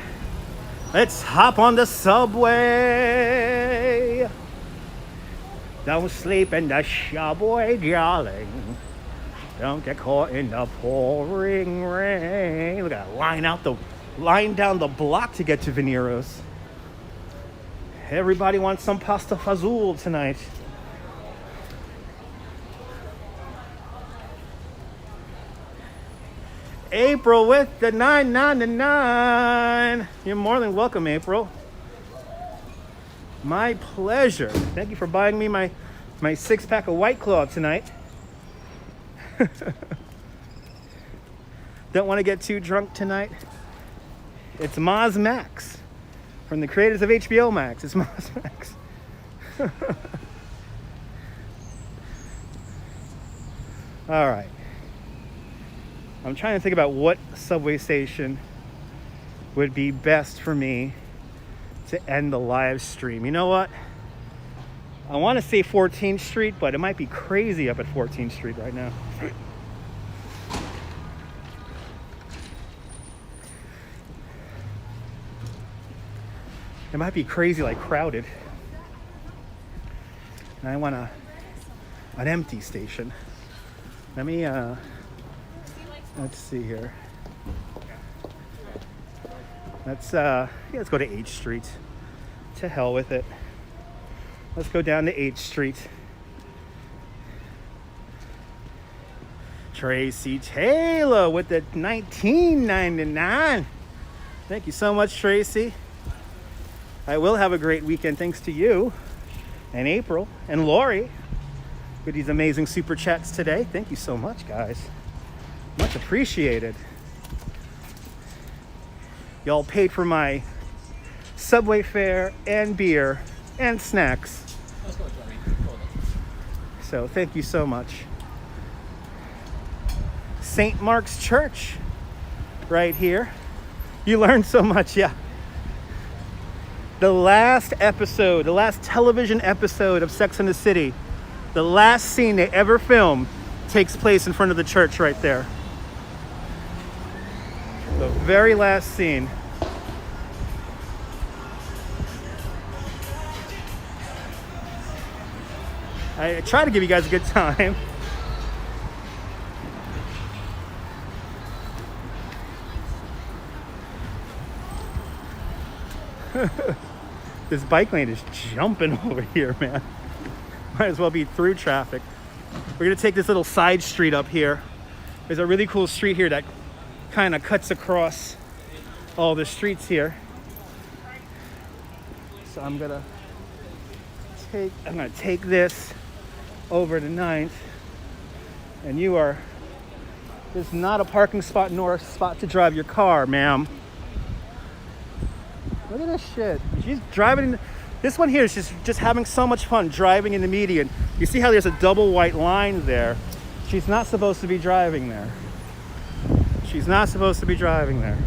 Let's hop on the subway. Don't sleep in the subway, darling. Don't get caught in the pouring rain. Look at that line down the block to get to Venero's. Everybody wants some pasta fazool tonight. April with the 999. You're more than welcome, April. My pleasure. Thank you for buying me my 6-pack of White Claw tonight. Don't want to get too drunk tonight. It's Maz Max from the creators of HBO Max. It's Maz Max. All right. I'm trying to think about what subway station would be best for me to end the live stream. You know what? I want to say 14th Street, but it might be crazy up at 14th Street right now. It might be crazy, like crowded. And I want an empty station. Let me, let's see here. Let's go to H Street. To hell with it. Let's go down to H Street. Tracy Taylor with the $19.99. Thank you so much, Tracy. I will have a great weekend thanks to you and April and Lori with these amazing super chats today. Thank you so much, guys. Much appreciated. Y'all paid for my subway fare and beer and snacks. So thank you so much. St. Mark's Church right here. You learned so much, yeah. The last television episode of Sex and the City, the last scene they ever filmed takes place in front of the church right there. The very last scene. I try to give you guys a good time. This bike lane is jumping over here, man. Might as well be through traffic. We're gonna take this little side street up here. There's a really cool street here that kind of cuts across all the streets here. So I'm gonna take this over to 9th. And there's not a parking spot nor a spot to drive your car, ma'am. Look at this shit. She's driving. This one here is just having so much fun driving in the median. You see how there's a double white line there? She's not supposed to be driving there. She's not supposed to be driving there.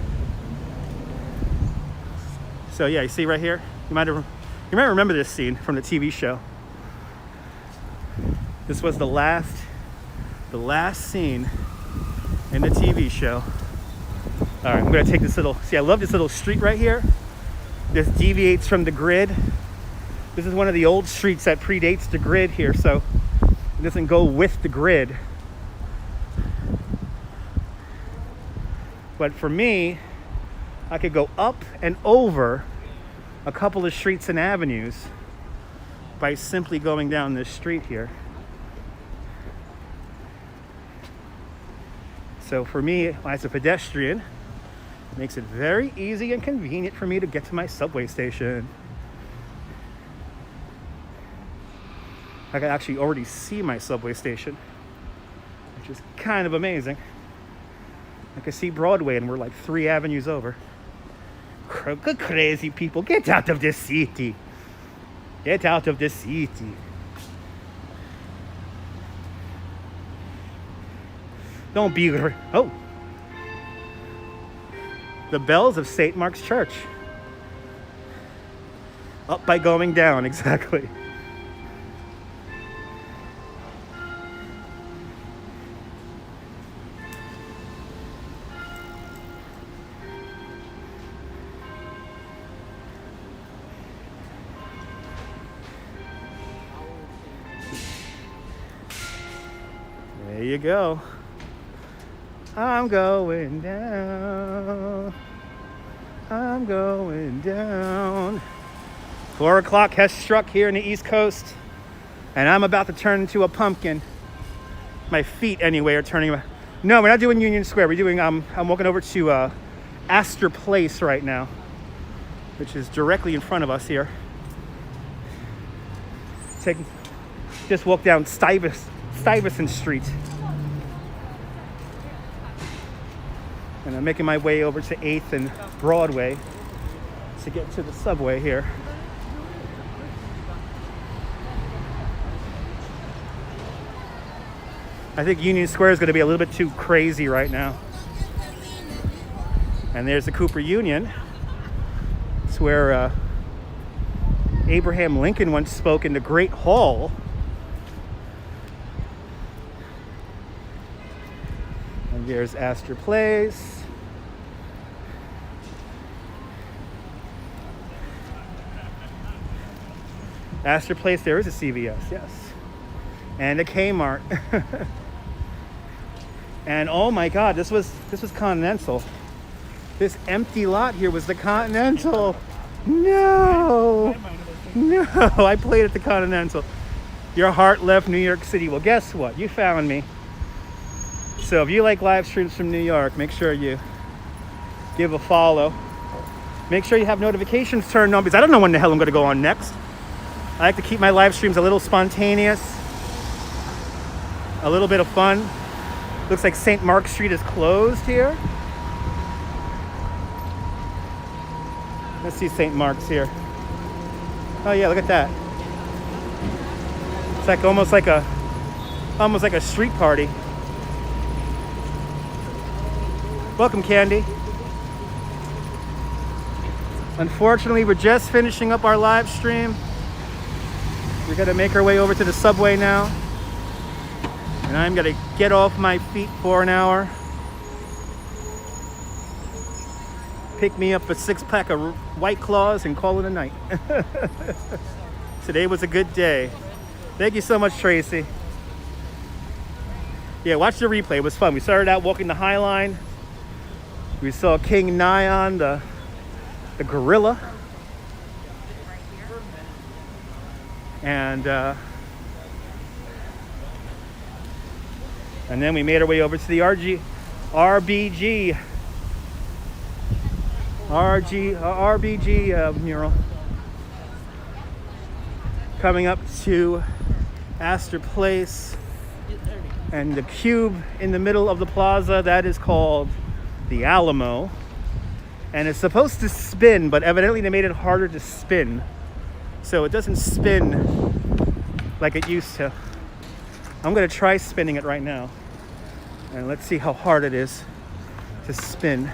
So yeah, you see right here? You might remember this scene from the TV show. This was the last scene in the TV show. All right, I'm gonna take this I love this little street right here. This deviates from the grid. This is one of the old streets that predates the grid here, so it doesn't go with the grid. But for me, I could go up and over a couple of streets and avenues by simply going down this street here. So for me, as a pedestrian, it makes it very easy and convenient for me to get to my subway station. I can actually already see my subway station, which is kind of amazing. I can see Broadway and we're like 3 avenues over. Good crazy people, get out of this city. Get out of this city. Don't be... Oh! The bells of St. Mark's Church. Up by going down, exactly. There you go. I'm going down. I'm going down. 4 o'clock has struck here in the East Coast, and I'm about to turn into a pumpkin. My feet, anyway, are turning. No, we're not doing Union Square. We're doing. I'm walking over to Astor Place right now, which is directly in front of us here. Just walk down Stuyvesant Street. And I'm making my way over to 8th and Broadway to get to the subway here. I think Union Square is going to be a little bit too crazy right now. And there's the Cooper Union. It's where Abraham Lincoln once spoke in the Great Hall. And there's Astor Place. Astor Place, there is a CVS, yes. And a Kmart. And oh my God, this was Continental. This empty lot here was the Continental. No, I played at the Continental. Your heart left New York City. Well, guess what? You found me. So if you like live streams from New York, make sure you give a follow. Make sure you have notifications turned on because I don't know when the hell I'm going to go on next. I like to keep my live streams a little spontaneous, a little bit of fun. Looks like St. Mark's Street is closed here. Let's see St. Mark's here. Oh yeah, look at that. It's like almost like a street party. Welcome, Candy. Unfortunately, we're just finishing up our live stream. We're gonna make our way over to the subway now. And I'm gonna get off my feet for an hour. Pick me up a 6-pack of White Claws and call it a night. Today was a good day. Thank you so much, Tracy. Yeah, watch the replay. It was fun. We started out walking the Highline. We saw King Nyan, the gorilla. And then we made our way over to the RBG mural. Coming up to Astor Place and the cube in the middle of the plaza, that is called the Alamo. And it's supposed to spin, but evidently they made it harder to spin. So it doesn't spin like it used to. I'm gonna try spinning it right now. And let's see how hard it is to spin.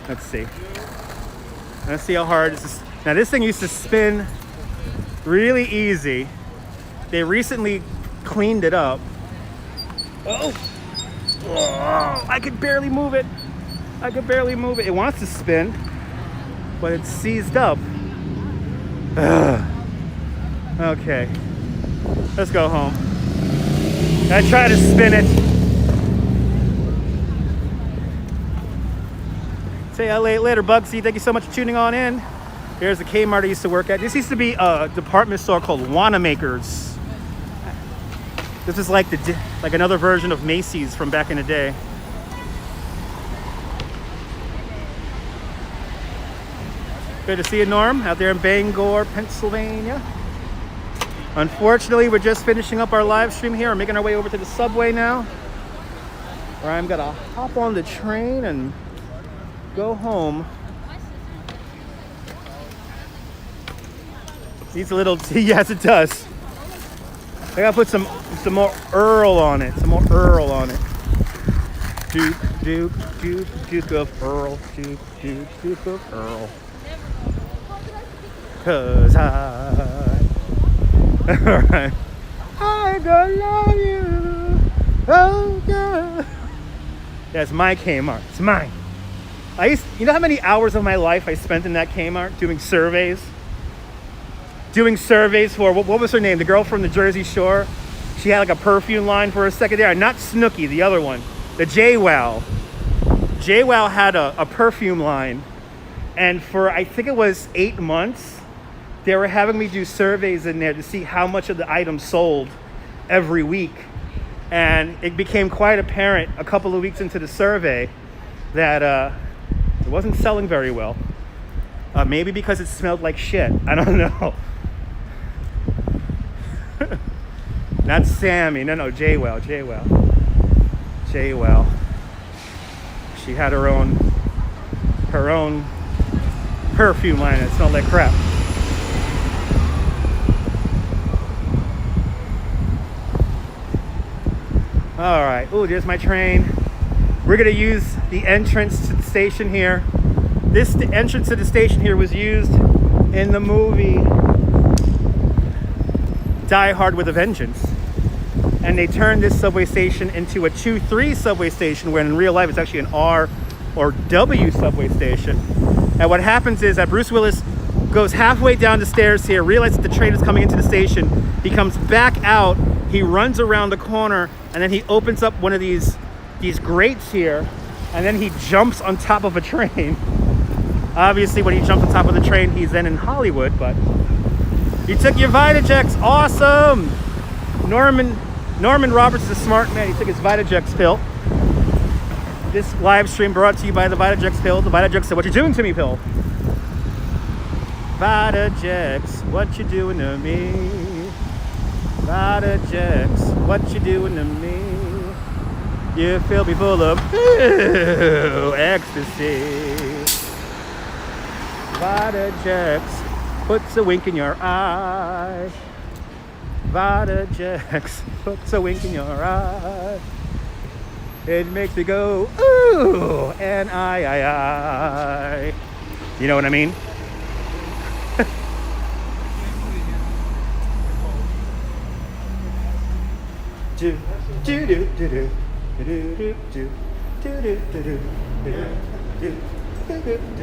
Let's see. Let's see how hard this is. Now this thing used to spin really easy. They recently cleaned it up. Oh, I could barely move it. It wants to spin, but it's seized up. Okay, let's go home. I try to spin it. Say later, Bugsy. Thank you so much for tuning on in. Here's the Kmart I used to work at. This used to be a department store called Wanamaker's. This is like like another version of Macy's from back in the day. Good to see you, Norm, out there in Bangor, Pennsylvania. Unfortunately, we're just finishing up our live stream here. We're making our way over to the subway now, where I'm gonna hop on the train and go home. Needs a little tea. Yes, it does. I gotta put some more Earl on it. Some more Earl on it. Duke, Duke, Duke, Duke of Earl. Duke, Duke, Duke of Earl. 'Cause alright. I gonna love you. Oh God. That's my Kmart. It's mine. You know how many hours of my life I spent in that Kmart doing surveys? Doing surveys for, what was her name? The girl from the Jersey Shore. She had like a perfume line for a second there. Not Snooki, the other one. The JWoww. JWoww had a perfume line. And for, I think it was 8 months, they were having me do surveys in there to see how much of the items sold every week. And it became quite apparent a couple of weeks into the survey that it wasn't selling very well. Maybe because it smelled like shit. I don't know. Not Sammy. No, JWoww. JWoww. She had her own perfume line that smelled like crap. All right. Oh, there's my train. We're gonna use the entrance to the station here. The entrance to the station here was used in the movie Die Hard with a Vengeance. And they turned this subway station into a 2-3 subway station, where in real life it's actually an R or W subway station. And what happens is that Bruce Willis goes halfway down the stairs here, realizes the train is coming into the station, he comes back out, he runs around the corner, and then he opens up one of these grates here, and then he jumps on top of a train. Obviously, when he jumps on top of the train, he's then in Hollywood, but you took your Vitajex. Awesome! Norman Roberts is a smart man. He took his Vitajex pill. This live stream brought to you by the Vitajex pill. The Vitajex said, "What you doing to me, pill?" Vitajex, what you doing to me? Vitajex, what you doing to me? You fill me full of ecstasy. Vitajex puts a wink in your eye. Vitajex puts a wink in your eye. It makes me go, ooh, and I. You know what I mean? do do do do do do do do do do do do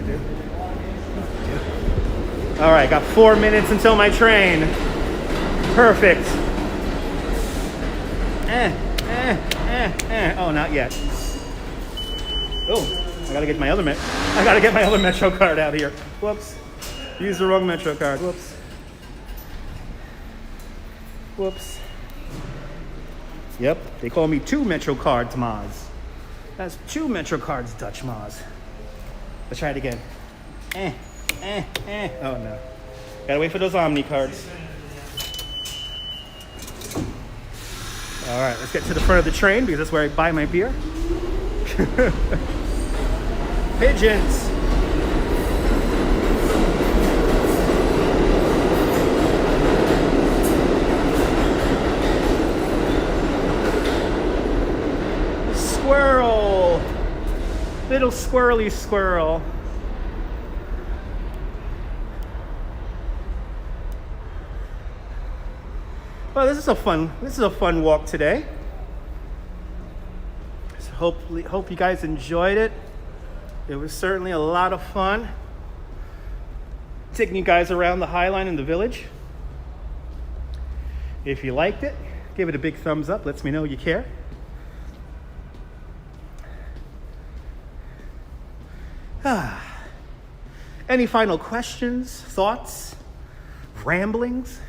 do. All right, got 4 minutes until my train. Perfect. Oh, not yet. Oh, I gotta get my other Metro card out here. Whoops. Used the wrong Metro card. Whoops. Yep, they call me 2 Metro cards, Maz. That's 2 Metro cards, Dutch Maz. Let's try it again. Oh no. Gotta wait for those Omni cards. All right, let's get to the front of the train because that's where I buy my beer. Pigeons. Squirrel. Little squirrely squirrel. Well, this is a fun walk today. So hope you guys enjoyed it. It was certainly a lot of fun taking you guys around the Highline in the Village. If you liked it, give it a big thumbs up. Lets me know you care. Any final questions, thoughts, ramblings?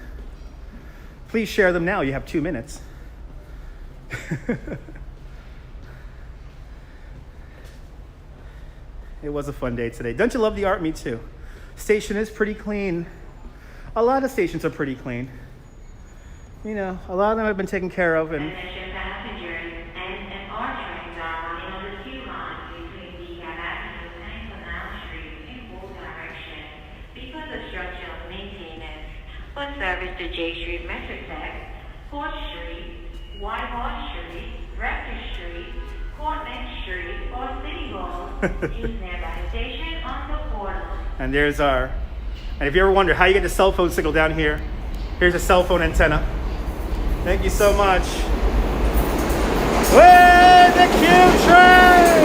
Please share them now. You have 2 minutes. It was a fun day today. Don't you love the art? Me too. Station is pretty clean. A lot of stations are pretty clean. You know, a lot of them have been taken care of. And Attention passengers, S&R trains are running on the queue line between Beacon Avenue and Canal Street in both directions because of structural maintenance. For service to J Street, Metrotech, Court Street, Whitehall Street, Rector Street, Cortlandt Street, or City Hall, use nearby station on the portal. and there's our. And if you ever wonder how you get the cell phone signal down here, here's a cell phone antenna. Thank you so much. Way the Q train!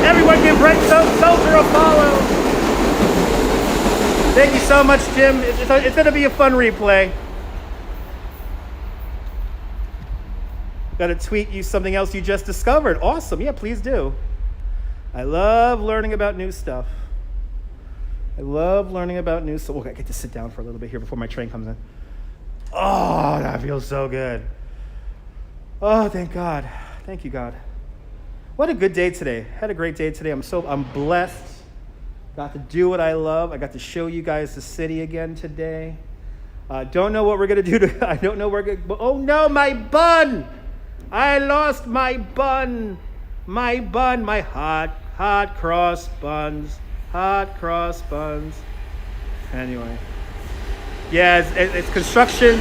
Everyone give Brent Seltzer a follow. Thank you so much, Jim. It's going to be a fun replay. Got to tweet you something else you just discovered. Awesome. Yeah, please do. I love learning about new stuff. I love learning about new stuff. I get to sit down for a little bit here before my train comes in. Oh, that feels so good. Oh, thank God. Thank you, God. What a good day today. Had a great day today. I'm blessed. Got to do what I love. I got to show you guys the city again today. Don't know what we're going to do. I don't know where we're going to... Oh, no, my bun. I lost my bun. My bun. My hot cross buns. Hot cross buns. Anyway. Yeah, it's construction.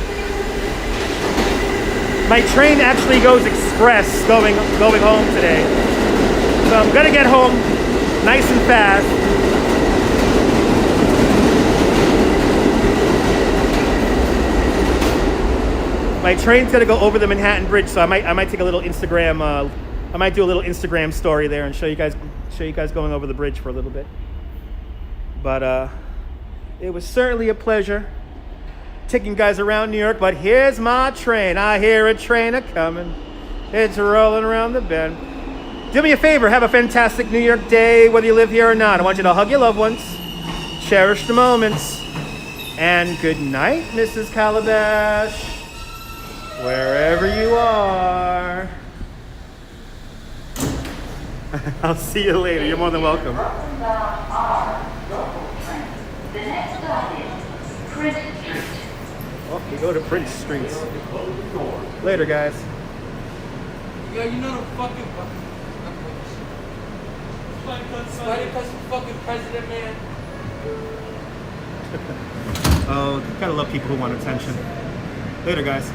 My train actually goes express going home today. So I'm going to get home nice and fast. My train's going to go over the Manhattan Bridge, so I might take a little Instagram. I might do a little Instagram story there and show you guys going over the bridge for a little bit. But it was certainly a pleasure taking you guys around New York. But here's my train. I hear a train a-coming. It's rolling around the bend. Do me a favor. Have a fantastic New York day, whether you live here or not. I want you to hug your loved ones. Cherish the moments. And good night, Mrs. Calabash. Wherever you are. I'll see you later. You're more than welcome. The next stop is Prince Street. Oh, we go to Prince Street. Later, guys. Yo, you know the fucking Spider Custom fucking president, man. Oh, gotta love people who want attention. Later, guys.